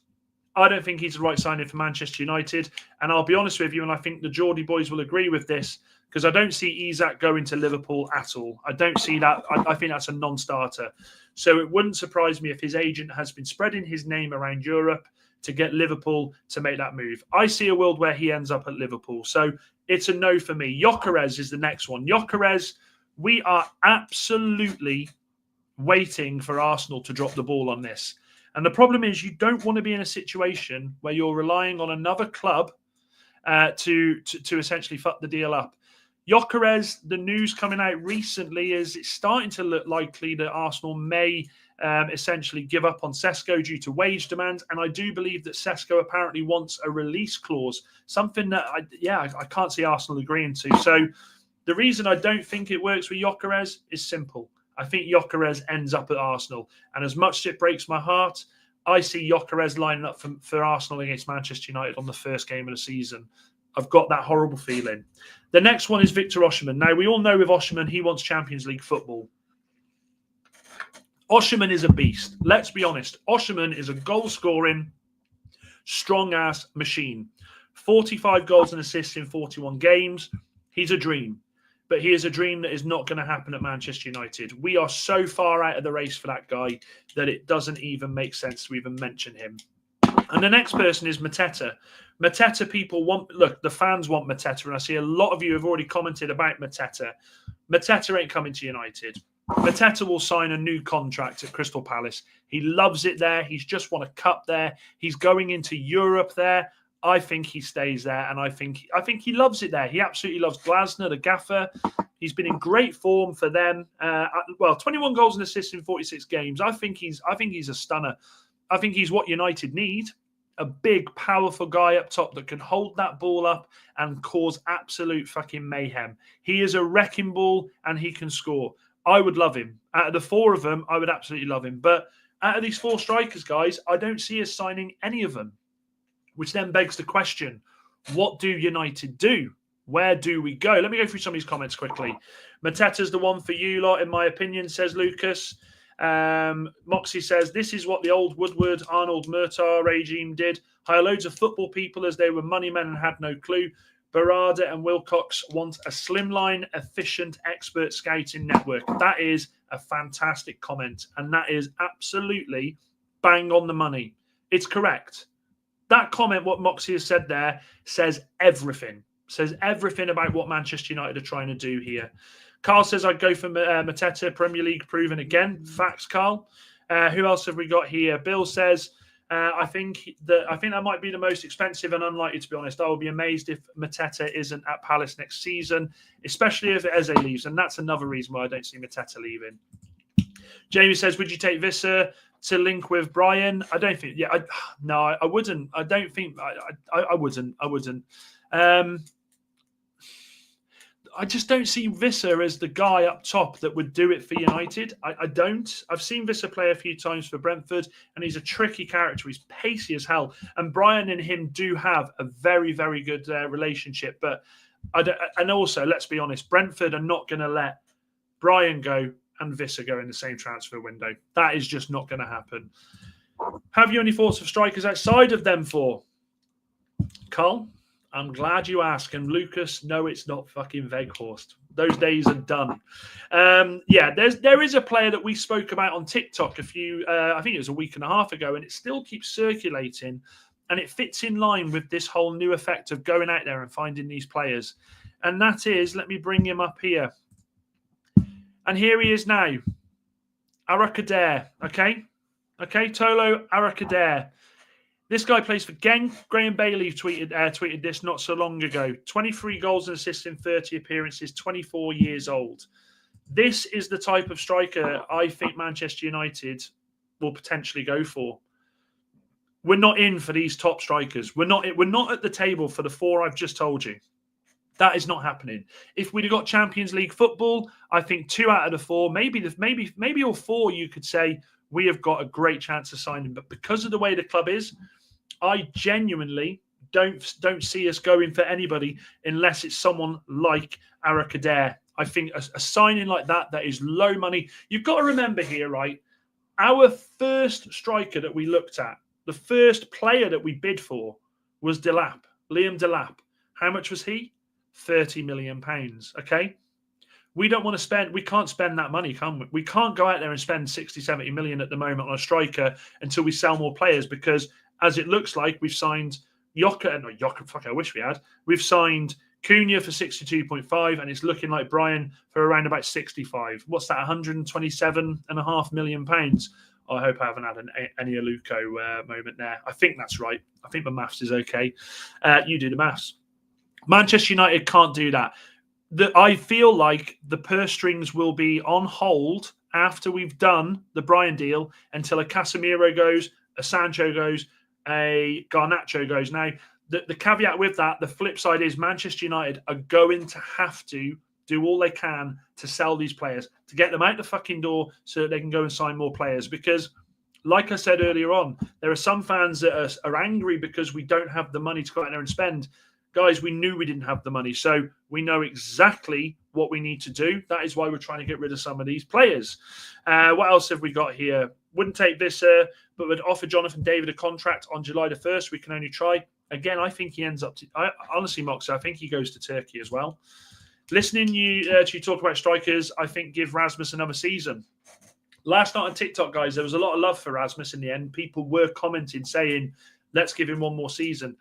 I don't think he's the right signing for Manchester United. And I'll be honest with you, and I think the Geordie boys will agree with this, because I don't see Isak going to Liverpool at all. I don't see that. I think that's a non-starter. So it wouldn't surprise me if his agent has been spreading his name around Europe to get Liverpool to make that move. I see a world where he ends up at Liverpool. So it's a no for me. Gyökeres is the next one. Gyökeres, we are absolutely waiting for Arsenal to drop the ball on this. And the problem is you don't want to be in a situation where you're relying on another club to essentially fuck the deal up. Gyökeres, the news coming out recently is it's starting to look likely that Arsenal may essentially give up on Sesko due to wage demands. And I do believe that Sesko apparently wants a release clause, something that, I can't see Arsenal agreeing to. So the reason I don't think it works with Gyökeres is simple. I think Gyökeres ends up at Arsenal. And as much as it breaks my heart, I see Gyökeres lining up for Arsenal against Manchester United on the first game of the season. I've got that horrible feeling. The next one is Victor Osimhen. Now, we all know with Osimhen, he wants Champions League football. Osimhen is a beast. Let's be honest. Osimhen is a goal-scoring, strong-ass machine. 45 goals and assists in 41 games. He's a dream. But he is a dream that is not going to happen at Manchester United. We are so far out of the race for that guy that it doesn't even make sense to even mention him. And the next person is Mateta. Mateta people want... Look, the fans want Mateta, and I see a lot of you have already commented about Mateta. Mateta ain't coming to United. Mateta will sign a new contract at Crystal Palace. He loves it there. He's just won a cup there. He's going into Europe there. I think he stays there, and I think he loves it there. He absolutely loves Glasner, the gaffer. He's been in great form for them. 21 goals and assists in 46 games. I think he's a stunner. I think he's what United need. A big, powerful guy up top that can hold that ball up and cause absolute fucking mayhem. He is a wrecking ball, and he can score. I would love him. Out of the 4 of them, I would absolutely love him. But out of these 4 strikers, guys, I don't see us signing any of them. Which then begs the question, what do United do? Where do we go? Let me go through some of these comments quickly. Mateta's the one for you lot, in my opinion, says Lucas. Moxie says, this is what the old Woodward, Arnold Murtaugh regime did. Hire loads of football people as they were money men and had no clue. Barada and Wilcox want a slimline, efficient, expert scouting network. That is a fantastic comment, and that is absolutely bang on the money. It's correct. That comment, what Moxie has said there, says everything. Says everything about what Manchester United are trying to do here. Carl says I'd go for Mateta, Premier League proven again. Facts, Carl. Who else have we got here? Bill says, I think that might be the most expensive and unlikely, to be honest. I will be amazed if Mateta isn't at Palace next season, especially if Eze leaves. And that's another reason why I don't see Mateta leaving. Jamie says, would you take Visser to link with Bryan? I don't think. Yeah, I wouldn't. I don't think. I wouldn't. I wouldn't. I just don't see Visser as the guy up top that would do it for United. I don't. I've seen Visser play a few times for Brentford, and he's a tricky character. He's pacey as hell. And Bryan and him do have a very, very good relationship. But and also, let's be honest, Brentford are not going to let Bryan go and Visser go in the same transfer window. That is just not going to happen. Have you any thoughts of strikers outside of them four? Carl? I'm glad you asked. And Lucas, no, it's not fucking Weghorst. Those days are done. There is a player that we spoke about on TikTok I think it was a week and a half ago, and it still keeps circulating, and it fits in line with this whole new effect of going out there and finding these players. And that is, let me bring him up here. And here he is now. Arakadair, okay? Okay, Tolo Arakadair. This guy plays for Genk. Graham Bailey tweeted this not so long ago. 23 goals and assists in 30 appearances, 24 years old. This is the type of striker I think Manchester United will potentially go for. We're not in for these top strikers. We're not at the table for the four I've just told you. That is not happening. If we'd have got Champions League football, I think 2 out of the 4, maybe all 4, you could say we have got a great chance of signing. But because of the way the club is, I genuinely don't see us going for anybody unless it's someone like Arakadair. I think a signing like that is low money. You've got to remember here, right? Our first striker that we looked at, the first player that we bid for was Delap, Liam Delap. How much was he? £30 million. Okay. We can't spend that money, can we? We can't go out there and spend 60, 70 million at the moment on a striker until we sell more players, because as it looks like, we've signed I wish we had. We've signed Cunha for 62.5, and it's looking like Bryan for around about 65. What's that, £127.5 million? I hope I haven't had an Aluko moment there. I think that's right. I think my maths is okay. You do the maths. Manchester United can't do that. I feel like the purse strings will be on hold after we've done the Bryan deal until a Casemiro goes, a Sancho goes, a Garnacho goes. Now, the caveat with that, the flip side is Manchester United are going to have to do all they can to sell these players, to get them out the fucking door so that they can go and sign more players. Because, like I said earlier on, there are some fans that are angry because we don't have the money to go out there and spend. Guys, we knew we didn't have the money, so we know exactly what we need to do. That is why we're trying to get rid of some of these players. What else have we got here? Wouldn't take this, but would offer Jonathan David a contract on July the 1st. We can only try. Again, I think he ends up honestly, Mox, I think he goes to Turkey as well. Listening to you talk about strikers, I think give Rasmus another season. Last night on TikTok, guys, there was a lot of love for Rasmus in the end. People were commenting, saying, let's give him one more season.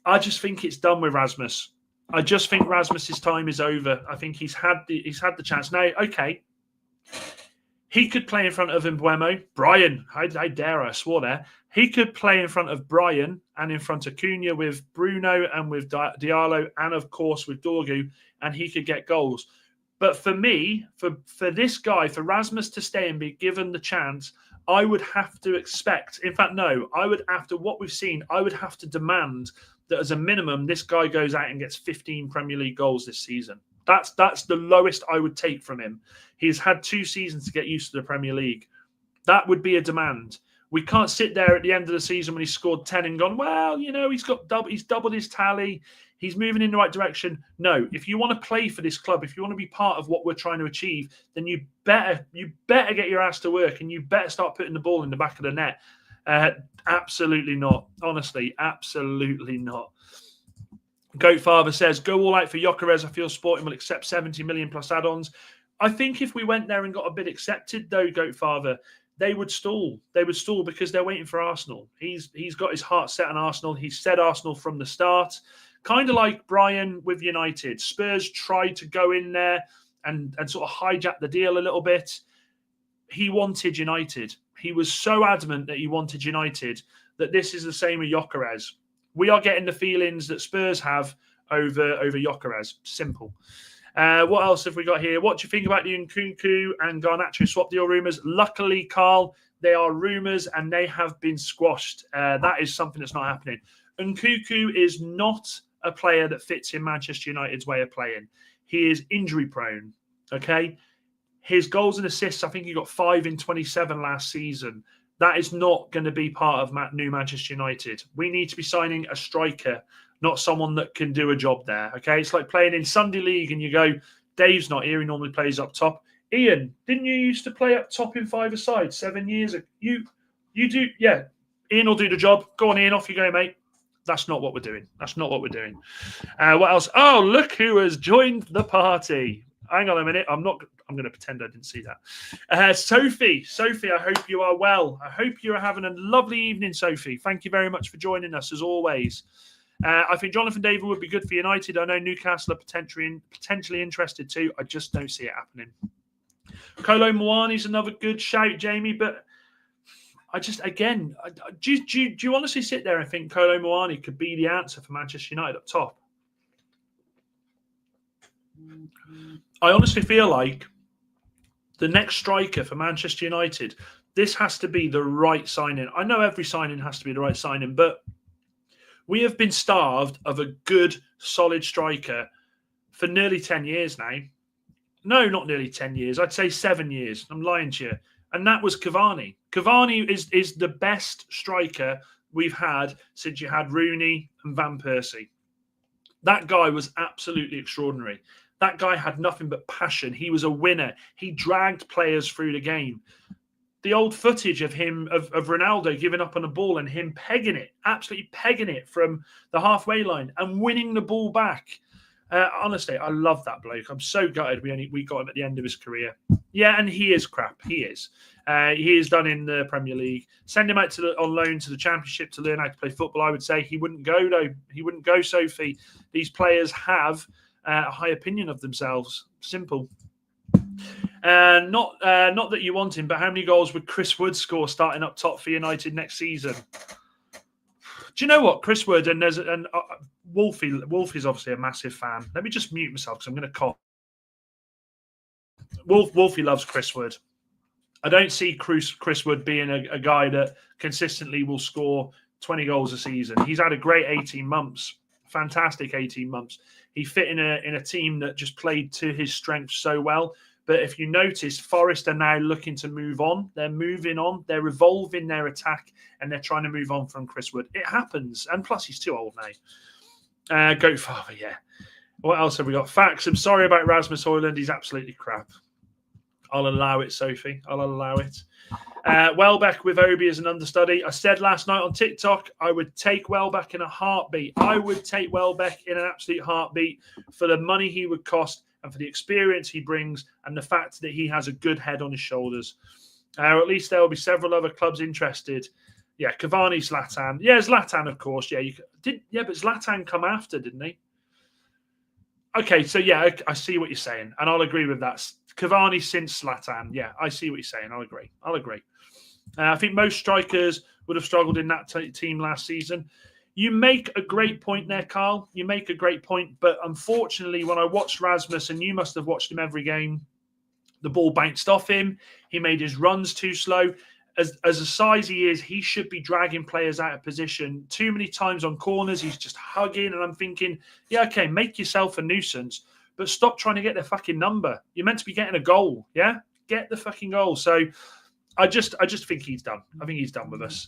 I just think it's done with Rasmus. I just think Rasmus's time is over. I think he's had the chance. Now, okay, he could play in front of Mbeumo. Bryan, how dare I swore there. He could play in front of Bryan and in front of Cunha with Bruno and with Diallo and, of course, with Dorgu, and he could get goals. But for me, for this guy, for Rasmus to stay and be given the chance, I would have to expect, in fact, no, I would, after what we've seen, I would have to demand that as a minimum, this guy goes out and gets 15 Premier League goals this season. That's the lowest I would take from him. He's had 2 seasons to get used to the Premier League. That would be a demand. We can't sit there at the end of the season when he's scored 10 and gone, well, you know, he's doubled his tally. He's moving in the right direction. No, if you want to play for this club, if you want to be part of what we're trying to achieve, then you better get your ass to work and you better start putting the ball in the back of the net. Absolutely not. Honestly, absolutely not. Goat Father says, go all out for Gyökeres. I feel Sporting will accept 70 million plus add-ons. I think if we went there and got a bid accepted, though, Goat Father, they would stall. They would stall because they're waiting for Arsenal. He's got his heart set on Arsenal. He's said Arsenal from the start. Kind of like Bryan with United. Spurs tried to go in there and sort of hijack the deal a little bit. He wanted United. He was so adamant that he wanted United that this is the same with Gyökeres. We are getting the feelings that Spurs have over Gyökeres. Simple. What else have we got here? What do you think about the Nkunku and Garnacho swap deal rumours? Luckily, Carl, they are rumours and they have been squashed. That is something that's not happening. Nkunku is not a player that fits in Manchester United's way of playing. He is injury prone. Okay. His goals and assists, I think he got 5 in 27 last season. That is not going to be part of new Manchester United. We need to be signing a striker, not someone that can do a job there. Okay, it's like playing in Sunday League and you go, Dave's not here. He normally plays up top. Ian, didn't you used to play up top in 5-a-side 7 years ago? You do, yeah. Ian will do the job. Go on, Ian, off you go, mate. That's not what we're doing. That's not what we're doing. What else? Oh, look who has joined the party. Hang on a minute. I'm going to pretend I didn't see that. Sophie, I hope you are well. I hope you are having a lovely evening, Sophie. Thank you very much for joining us, as always. I think Jonathan David would be good for United. I know Newcastle are potentially interested too. I just don't see it happening. Kolo Muani's another good shout, Jamie, but I just, again, do you honestly sit there and think Kolo Muani could be the answer for Manchester United up top? I honestly feel like the next striker for Manchester United, this has to be the right signing. I know every signing has to be the right signing, but we have been starved of a good, solid striker for nearly 10 years now. No, not nearly 10 years. I'd say 7 years. I'm lying to you. And that was Cavani. Cavani is the best striker we've had since you had Rooney and Van Persie. That guy was absolutely extraordinary. That guy had nothing but passion. He was a winner. He dragged players through the game. The old footage of him, of Ronaldo giving up on a ball and him pegging it, absolutely pegging it from the halfway line and winning the ball back. Honestly, I love that bloke. I'm so gutted we got him at the end of his career. Yeah, and he is crap. He is. He is done in the Premier League. Send him out on loan to the Championship to learn how to play football. I would say he wouldn't go, though. He wouldn't go, Sophie. These players have a high opinion of themselves. Simple. Not that you want him, but how many goals would Chris Wood score starting up top for United next season? Do you know what, Chris Wood and Wolfie's obviously a massive fan. Let me just mute myself because I'm going to cough. Wolfie loves Chris Wood. I don't see Chris Wood being a guy that consistently will score 20 goals a season. He's had a great 18 months, fantastic 18 months. He fit in a team that just played to his strengths so well. But if you notice, Forest are now looking to move on. They're moving on. They're evolving their attack, and they're trying to move on from Chris Wood. It happens. And plus, he's too old now. Goat Father, yeah. What else have we got? Facts. I'm sorry about Rasmus Højlund. He's absolutely crap. I'll allow it, Sophie. I'll allow it. Welbeck with Obi as an understudy. I said last night on TikTok, I would take Welbeck in a heartbeat. I would take Welbeck in an absolute heartbeat for the money he would cost and for the experience he brings and the fact that he has a good head on his shoulders. Or at least there will be several other clubs interested. Yeah, Cavani, Zlatan. Yeah, Zlatan, of course. Yeah, but Zlatan come after, didn't he? Okay, so yeah, I see what you're saying, and I'll agree with that. Cavani since Zlatan. Yeah, I see what you're saying. I'll agree. I think most strikers would have struggled in that team last season. You make a great point there, Carl. You make a great point. But unfortunately, when I watched Rasmus, and you must have watched him every game, the ball bounced off him. He made his runs too slow. As a size he is, he should be dragging players out of position. Too many times on corners, he's just hugging. And I'm thinking, yeah, okay, make yourself a nuisance, but stop trying to get the fucking number. You're meant to be getting a goal, yeah? Get the fucking goal. So I just think he's done. I think he's done with us.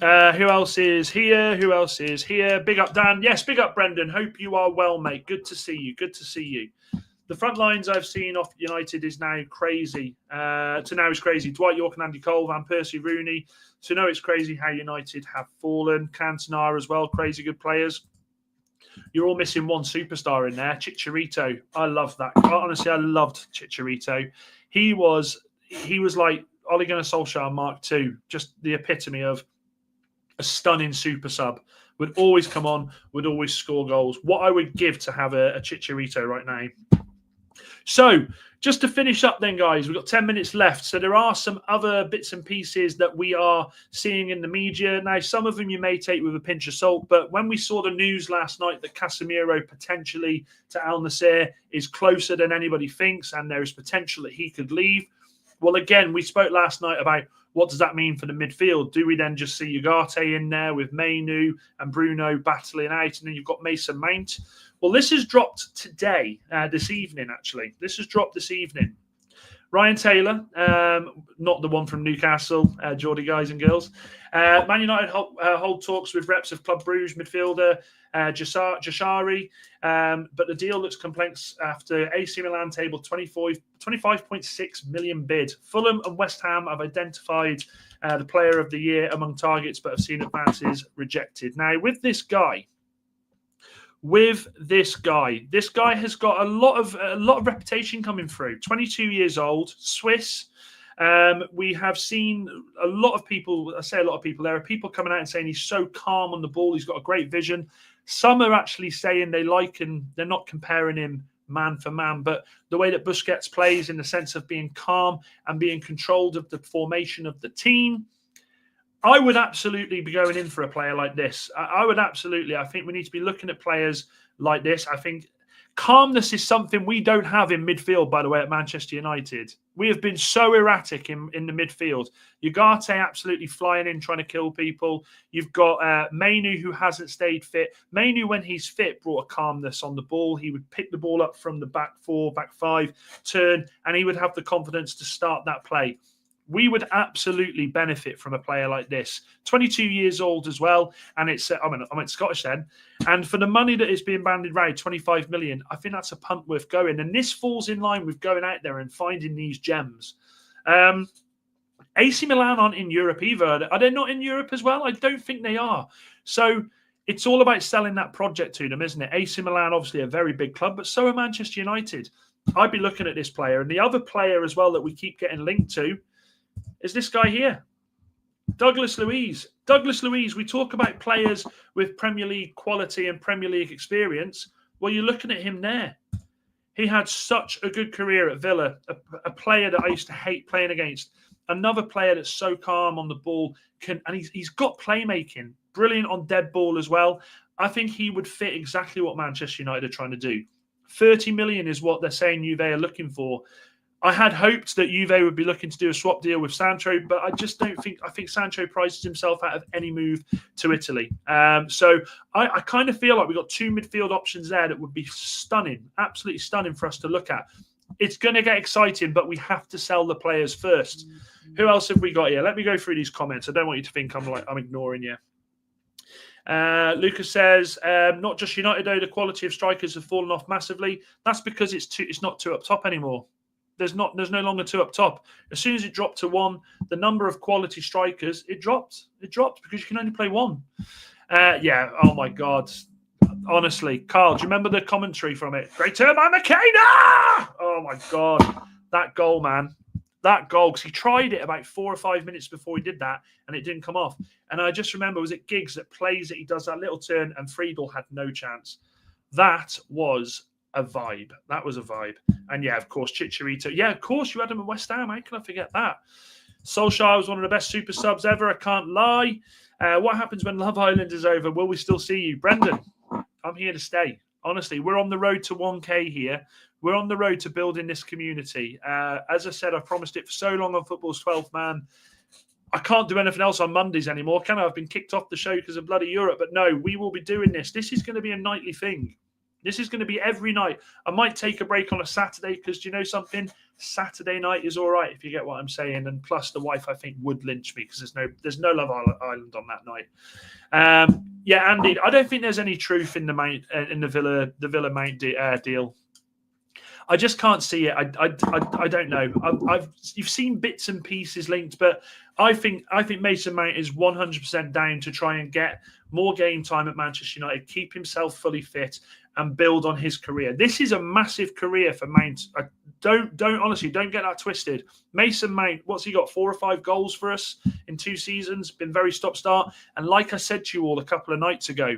Who else is here? Big up, Dan. Yes, big up, Brendan. Hope you are well, mate. Good to see you. The front lines I've seen off United is now crazy. Is crazy. Dwight York and Andy Cole, Van Persie, Rooney. So now it's crazy how United have fallen. Cantona as well, crazy good players. You're all missing one superstar in there, Chicharito. I love that. Honestly, I loved Chicharito. He was like Ole Gunnar Solskjaer Mark II, just the epitome of a stunning super sub. Would always come on, would always score goals. What I would give to have a Chicharito right now. So, just to finish up then, guys, we've got 10 minutes left. So there are some other bits and pieces that we are seeing in the media. Now, some of them you may take with a pinch of salt, but when we saw the news last night that Casemiro potentially to Al Nassr is closer than anybody thinks, and there is potential that he could leave. Well, again, we spoke last night about what does that mean for the midfield? Do we then just see Ugarte in there with Mainu and Bruno battling out, and then you've got Mason Mount? Well, this has dropped today, this evening, actually. This has dropped this evening. Ryan Taylor, not the one from Newcastle, Geordie guys and girls. Man United hold talks with reps of Club Brugge midfielder Jashari, but the deal looks complex after AC Milan tabled 25.6 million bid. Fulham and West Ham have identified the player of the year among targets, but have seen advances rejected. Now, this guy has got a lot of reputation coming through. 22 years old, Swiss. We have seen a lot of people. I say a lot of people. There are people coming out and saying he's so calm on the ball. He's got a great vision. Some are actually saying they like him. They're not comparing him man for man, but the way that Busquets plays in the sense of being calm and being controlled of the formation of the team. I would absolutely be going in for a player like this. I would absolutely. I think we need to be looking at players like this. I think calmness is something we don't have in midfield, by the way, at Manchester United. We have been so erratic in the midfield. Ugarte absolutely flying in, trying to kill people. You've got Mainu, who hasn't stayed fit. Mainu, when he's fit, brought a calmness on the ball. He would pick the ball up from the back four, back five, turn, and he would have the confidence to start that play. We would absolutely benefit from a player like this. 22 years old as well, and it's I'm Scottish then. And for the money that is being bandied around, 25 million, I think that's a punt worth going. And this falls in line with going out there and finding these gems. AC Milan aren't in Europe either. Are they not in Europe as well? I don't think they are. So it's all about selling that project to them, isn't it? AC Milan, obviously a very big club, but so are Manchester United. I'd be looking at this player. And the other player as well that we keep getting linked to is this guy here, Douglas Luiz. Douglas Luiz, we talk about players with Premier League quality and Premier League experience. Well, you're looking at him there. He had such a good career at Villa, a player that I used to hate playing against. Another player that's so calm on the ball, and he's got playmaking, brilliant on dead ball as well. I think he would fit exactly what Manchester United are trying to do. 30 million is what they're saying Juve are looking for. I had hoped that Juve would be looking to do a swap deal with Sancho, but I just don't think. I think Sancho prices himself out of any move to Italy. So I kind of feel like we've got two midfield options there that would be stunning, absolutely stunning for us to look at. It's going to get exciting, but we have to sell the players first. Who else have we got here? Let me go through these comments. I don't want you to think I'm ignoring you. Lucas says, not just United though, the quality of strikers have fallen off massively. That's because it's not two up top anymore. There's no longer two up top. As soon as it dropped to one, the number of quality strikers, it dropped. It dropped because you can only play one. Yeah, oh my God. Honestly, Carl, do you remember the commentary from it? Great turn by McKenna! Oh my God. That goal, man. That goal, because he tried it about 4 or 5 minutes before he did that, and it didn't come off. And I just remember, was it Giggs that plays it? He does that little turn, and Friedel had no chance. That was a vibe. That was a vibe. And yeah, of course, Chicharito. Yeah, of course, you had him at West Ham. How can I forget that? Solskjaer was one of the best super subs ever. I can't lie. What happens when Love Island is over? Will we still see you? Brendan, I'm here to stay. Honestly, we're on the road to 1K here. We're on the road to building this community. As I said, I promised it for so long on Football's 12th Man. I can't do anything else on Mondays anymore, can I? I've been kicked off the show because of bloody Europe. But no, we will be doing this. This is going to be a nightly thing. This is going to be every night. I might take a break on a Saturday because, do you know something? Saturday night is all right, if you get what I'm saying. And plus, the wife, I think, would lynch me because there's no Love Island on that night. Yeah, Andy, I don't think there's any truth in the Villa Mount deal. I just can't see it. I don't know. You've seen bits and pieces linked, but I think Mason Mount is 100% down to try and get more game time at Manchester United, keep himself fully fit, and build on his career. This is a massive career for Mount. Don't honestly, don't get that twisted. Mason Mount, what's he got? 4 or 5 goals for us in 2 seasons. Been very stop-start. And like I said to you all a couple of nights ago,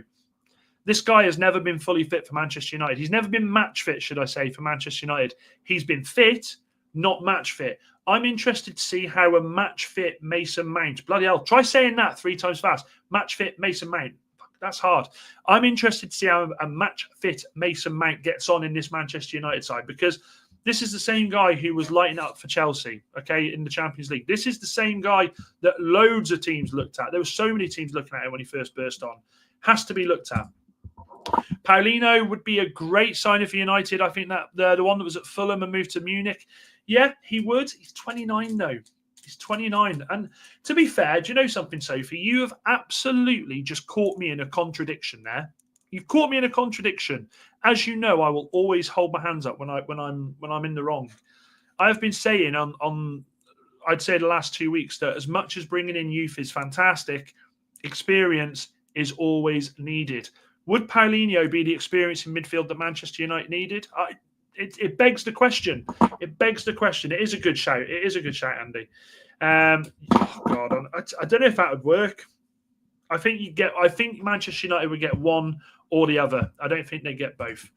this guy has never been fully fit for Manchester United. He's never been match fit, should I say, for Manchester United. He's been fit, not match fit. I'm interested to see how a match fit Mason Mount, bloody hell, try saying that 3 times fast. Match fit Mason Mount. That's hard. I'm interested to see how a match fit Mason Mount gets on in this Manchester United side, because this is the same guy who was lighting up for Chelsea, okay, in the Champions League. This is the same guy that loads of teams looked at. There were so many teams looking at him when he first burst on. Has to be looked at. Paulinho would be a great signing for United. I think that the one that was at Fulham and moved to Munich. Yeah, he would. He's 29 though. He's 29. And to be fair, do you know something, Sophie? You have absolutely just caught me in a contradiction there. You've caught me in a contradiction. As you know, I will always hold my hands up when I'm in the wrong. I have been saying on I'd say the last 2 weeks that as much as bringing in youth is fantastic, experience is always needed. Would Paulinho be the experience in midfield that Manchester United needed? It begs the question. It begs the question. It is a good shout. It is a good shout, Andy. Oh God, I don't know if that would work. I think Manchester United would get one or the other. I don't think they get both.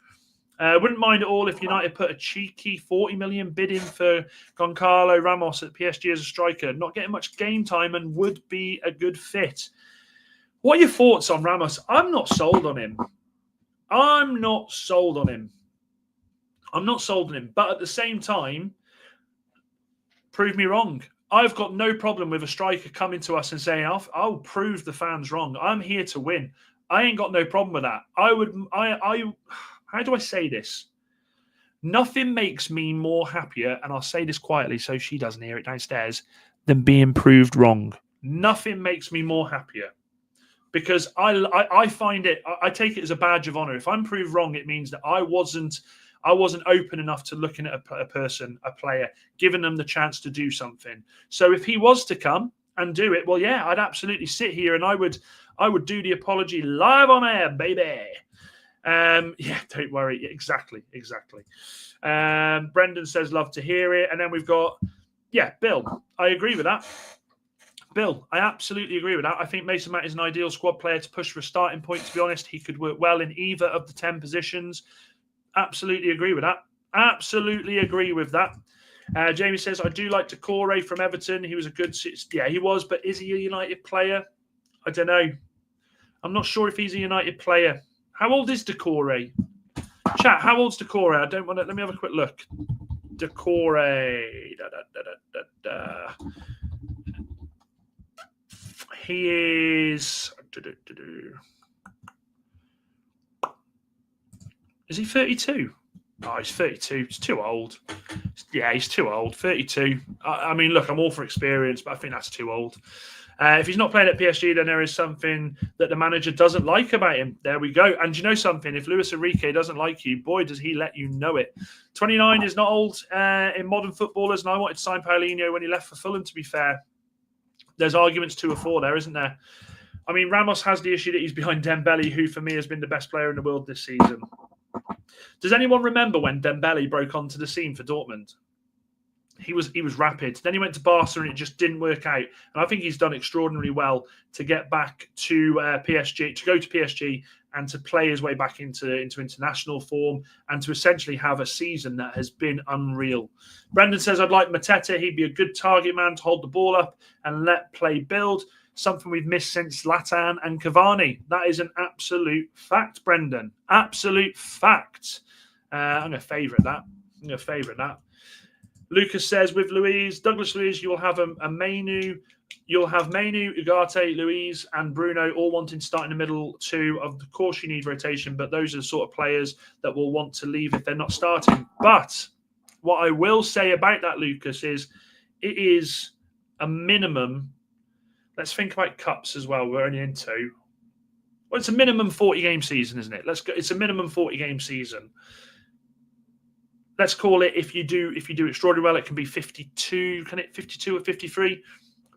Wouldn't mind at all if United put a cheeky 40 million bid in for Goncalo Ramos at PSG as a striker. Not getting much game time and would be a good fit. What are your thoughts on Ramos? I'm not sold on him. I'm not sold on him. But at the same time, prove me wrong. I've got no problem with a striker coming to us and saying, I'll prove the fans wrong. I'm here to win. I ain't got no problem with that. How do I say this? Nothing makes me more happier, and I'll say this quietly so she doesn't hear it downstairs, than being proved wrong. Nothing makes me more happier. Because I find it, I take it as a badge of honor. If I'm proved wrong, it means that I wasn't open enough to looking at a person, a player, giving them the chance to do something. So if he was to come and do it, well, yeah, I'd absolutely sit here and I would do the apology live on air, baby. Yeah, don't worry. Exactly. Brendan says, love to hear it. And then we've got, Bill. I agree with that. Bill, I absolutely agree with that. I think Mason Mount is an ideal squad player to push for a starting point, to be honest. He could work well in either of the 10 positions. Absolutely agree with that. Absolutely agree with that. Jamie says, I do like Decore from Everton. He was a good... Yeah, he was, but is he a United player? I don't know. I'm not sure if he's a United player. How old is Decore? Chat, how old's Decore? I don't want to... Let me have a quick look. Decore. He is... Is he 32? Oh, he's 32. He's too old. Yeah, he's too old. 32. I mean, look, I'm all for experience, but I think that's too old. If he's not playing at PSG, then there is something that the manager doesn't like about him. There we go. And you know something? If Luis Enrique doesn't like you, boy, does he let you know it. 29 is not old in modern footballers, and I wanted to sign Paulinho when he left for Fulham, to be fair. There's arguments 2 or 4 there, isn't there? I mean, Ramos has the issue that he's behind Dembele, who for me has been the best player in the world this season. Does anyone remember when Dembele broke onto the scene for Dortmund? He was rapid. Then he went to Barca and it just didn't work out. And I think he's done extraordinarily well to get back to PSG, to go to PSG and to play his way back into international form and to essentially have a season that has been unreal. Brendan says, I'd like Mateta. He'd be a good target man to hold the ball up and let play build. Something we've missed since Zlatan and Cavani. That is an absolute fact, Brendan. Absolute fact. I'm going to favourite that. Lucas says, with Douglas Luiz, you'll have a Menu. You'll have Menu, Ugarte, Luiz, and Bruno all wanting to start in the middle 2. Of course, you need rotation, but those are the sort of players that will want to leave if they're not starting. But what I will say about that, Lucas, is it is a minimum. Let's think about cups as well. We're only in 2. Well, it's a minimum 40-game season, isn't it? Let's go. It's a minimum 40-game season. let's call it, if you do extraordinarily well, it can be 52. Can it 52 or 53?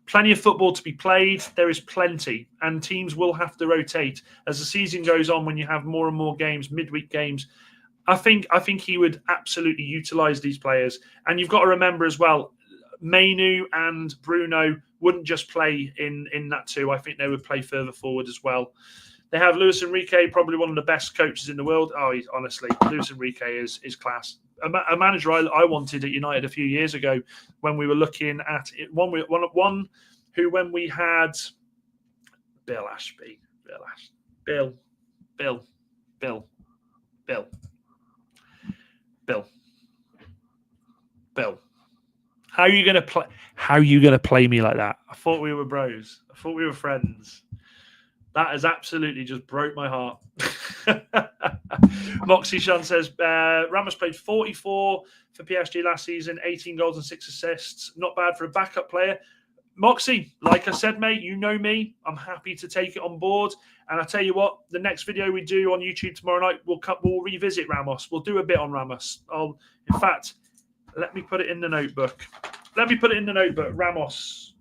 Plenty of football to be played. There is plenty, and teams will have to rotate as the season goes on. When you have more and more games, midweek games, I think he would absolutely utilise these players. And you've got to remember as well, Mainu and Bruno wouldn't just play in that too. I think they would play further forward as well. They have Luis Enrique, probably one of the best coaches in the world. Oh, honestly, Luis Enrique is class. A manager I wanted at United a few years ago when we were looking at it. One who, when we had Bill Ashby, Bill. How are you going to play? How are you going to play me like that? I thought we were bros. I thought we were friends. That has absolutely just broke my heart. Moxie Sean says, Ramos played 44 for PSG last season, 18 goals and 6 assists. Not bad for a backup player. Moxie, like I said, mate, you know me. I'm happy to take it on board. And I tell you what, the next video we do on YouTube tomorrow night, we'll revisit Ramos. We'll do a bit on Ramos. In fact, let me put it in the notebook. Ramos,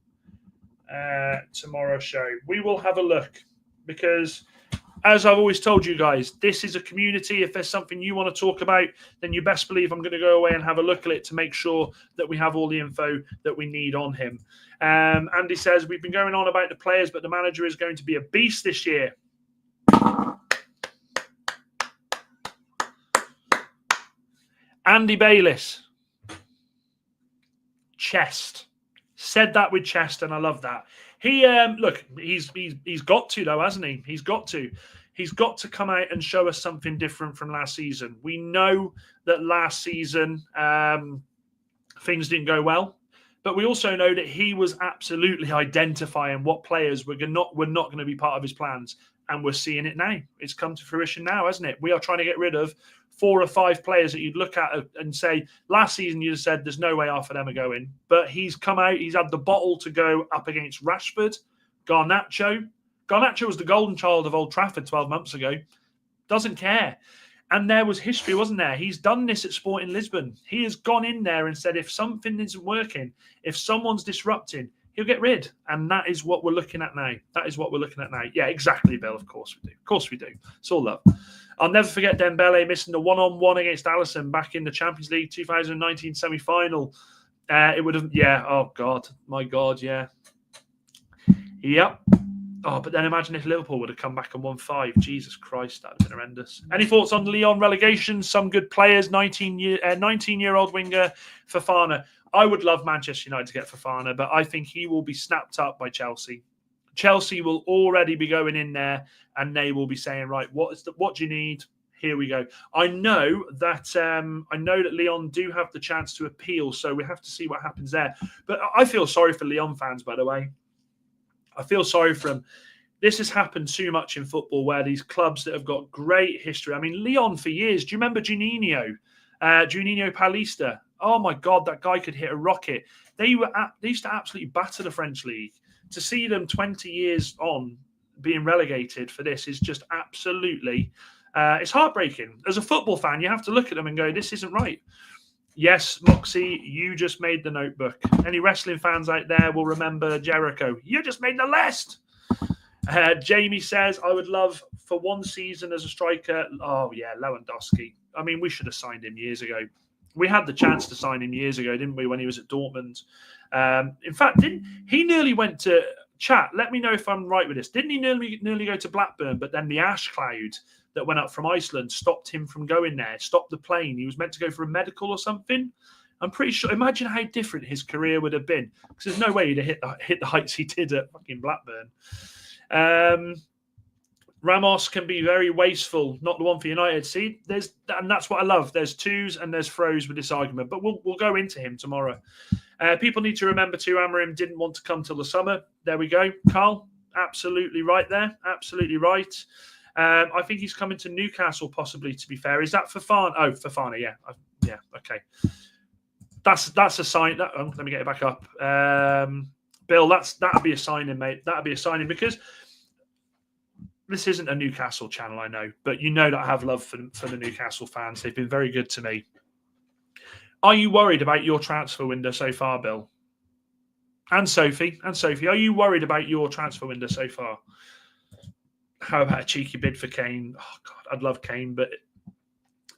tomorrow's show. We will have a look. Because, as I've always told you guys, this is a community. If there's something you want to talk about, then you best believe I'm going to go away and have a look at it to make sure that we have all the info that we need on him. Andy says, we've been going on about the players, but the manager is going to be a beast this year. Andy Bayliss. Chest. Said that with chest, and I love that. He look, he's got to though, hasn't he? He's got to come out and show us something different from last season. We know that last season things didn't go well, but we also know that he was absolutely identifying what players were not going to be part of his plans, and we're seeing it now. It's come to fruition now, hasn't it? We are trying to get rid of 4 or 5 players that you'd look at and say, last season you said there's no way half of them are going. But he's come out, he's had the bottle to go up against Rashford, Garnacho. Garnacho was the golden child of Old Trafford 12 months ago. Doesn't care. And there was history, wasn't there? He's done this at Sporting Lisbon. He has gone in there and said, if something isn't working, if someone's disrupting, he'll get rid. And that is what we're looking at now. Yeah, exactly, Bill. Of course we do. It's all love. I'll never forget Dembele missing the one-on-one against Alisson back in the Champions League 2019 semi-final. It would have, yeah, oh, God. My God, yeah. Yep. Oh, but then imagine if Liverpool would have come back and won 5. Jesus Christ, that would have been horrendous. Any thoughts on Lyon relegation? Some good players, 19-year-old winger Fofana. I would love Manchester United to get Fofana, but I think he will be snapped up by Chelsea. Chelsea will already be going in there and they will be saying, right, what do you need? Here we go. I know that Lyon do have the chance to appeal, so we have to see what happens there. But I feel sorry for Lyon fans, by the way. I feel sorry for them. This has happened too much in football where these clubs that have got great history. I mean, Lyon for years. Do you remember Juninho? Juninho Paulista. Oh my God, that guy could hit a rocket. They used to absolutely batter the French league. To see them 20 years on being relegated for this is just absolutely, it's heartbreaking. As a football fan, you have to look at them and go, this isn't right. Yes, Moxie, you just made the notebook. Any wrestling fans out there will remember Jericho. You just made the list. Jamie says, I would love for one season as a striker. Oh, yeah, Lewandowski. I mean, we should have signed him years ago. We had the chance to sign him years ago, didn't we, when he was at Dortmund? In fact, he nearly went to chat. Let me know if I'm right with this. Didn't he nearly go to Blackburn? But then the ash cloud that went up from Iceland stopped him from going there, stopped the plane. He was meant to go for a medical or something. I'm pretty sure. Imagine how different his career would have been, because there's no way he'd have hit the heights he did at fucking Blackburn. Ramos can be very wasteful, not the one for United. See, and that's what I love. There's twos and there's throws with this argument, but we'll go into him tomorrow. People need to remember too, Amorim didn't want to come till the summer. There we go. Carl, absolutely right there. Absolutely right. I think he's coming to Newcastle, possibly, to be fair. Is that Fofana? Oh, Fofana, yeah. Yeah, okay. That's a sign. Let me get it back up. Bill, that'd be a signing, mate. That'd be a signing, because this isn't a Newcastle channel, I know, but you know that I have love for the Newcastle fans. They've been very good to me. Are you worried about your transfer window so far, Bill? And Sophie, are you worried about your transfer window so far? How about a cheeky bid for Kane? Oh, God, I'd love Kane, but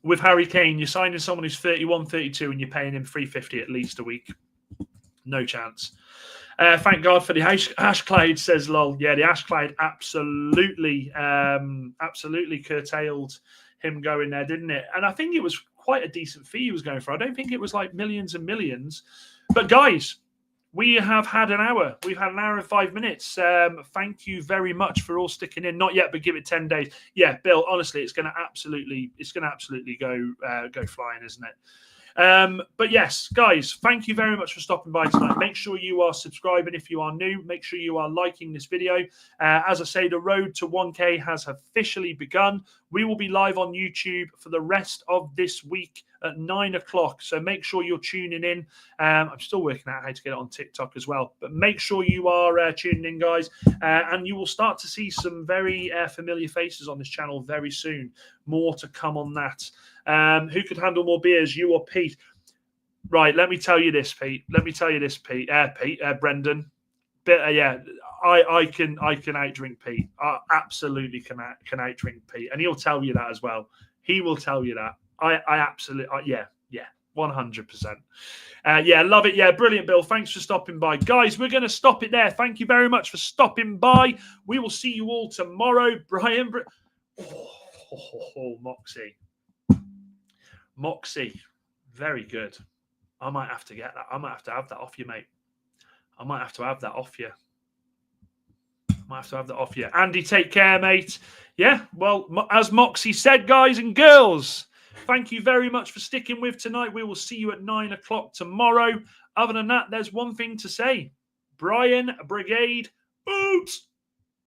with Harry Kane, you're signing someone who's 31, 32, and you're paying him $350 at least a week. No chance. Thank God for the Ash Clyde, says lol. Yeah, the Ash Clyde absolutely curtailed him going there, didn't it? And I think it was quite a decent fee he was going for. I don't think it was like millions and millions. But guys, we have had an hour. We've had an hour and 5 minutes. Thank you very much for all sticking in. Not yet, but give it 10 days. Yeah, Bill. Honestly, it's going to absolutely go flying, isn't it? But yes, guys, thank you very much for stopping by tonight. Make sure you are subscribing if you are new. Make sure you are liking this video. As I say, the road to 1K has officially begun. We will be live on YouTube for the rest of this week at 9 o'clock. So make sure you're tuning in. I'm still working out how to get it on TikTok as well. But make sure you are tuning in, guys. And you will start to see some very familiar faces on this channel very soon. More to come on that. Who could handle more beers, you or Pete? Right, let me tell you this, Pete. Brendan. Yeah, I can outdrink Pete. I absolutely can outdrink Pete, and he'll tell you that as well. He will tell you that. I absolutely, yeah, 100%. Yeah, love it. Yeah, brilliant, Bill. Thanks for stopping by. Guys, we're going to stop it there. Thank you very much for stopping by. We will see you all tomorrow. Bryan, Moxie, very good. I might have to get that. I might have to have that off you, mate. I might have to have that off you. Andy, take care, mate. Yeah, well, as Moxie said, guys and girls, thank you very much for sticking with tonight. We will see you at 9 o'clock tomorrow. Other than that, there's one thing to say. Bryan Brigade, boots!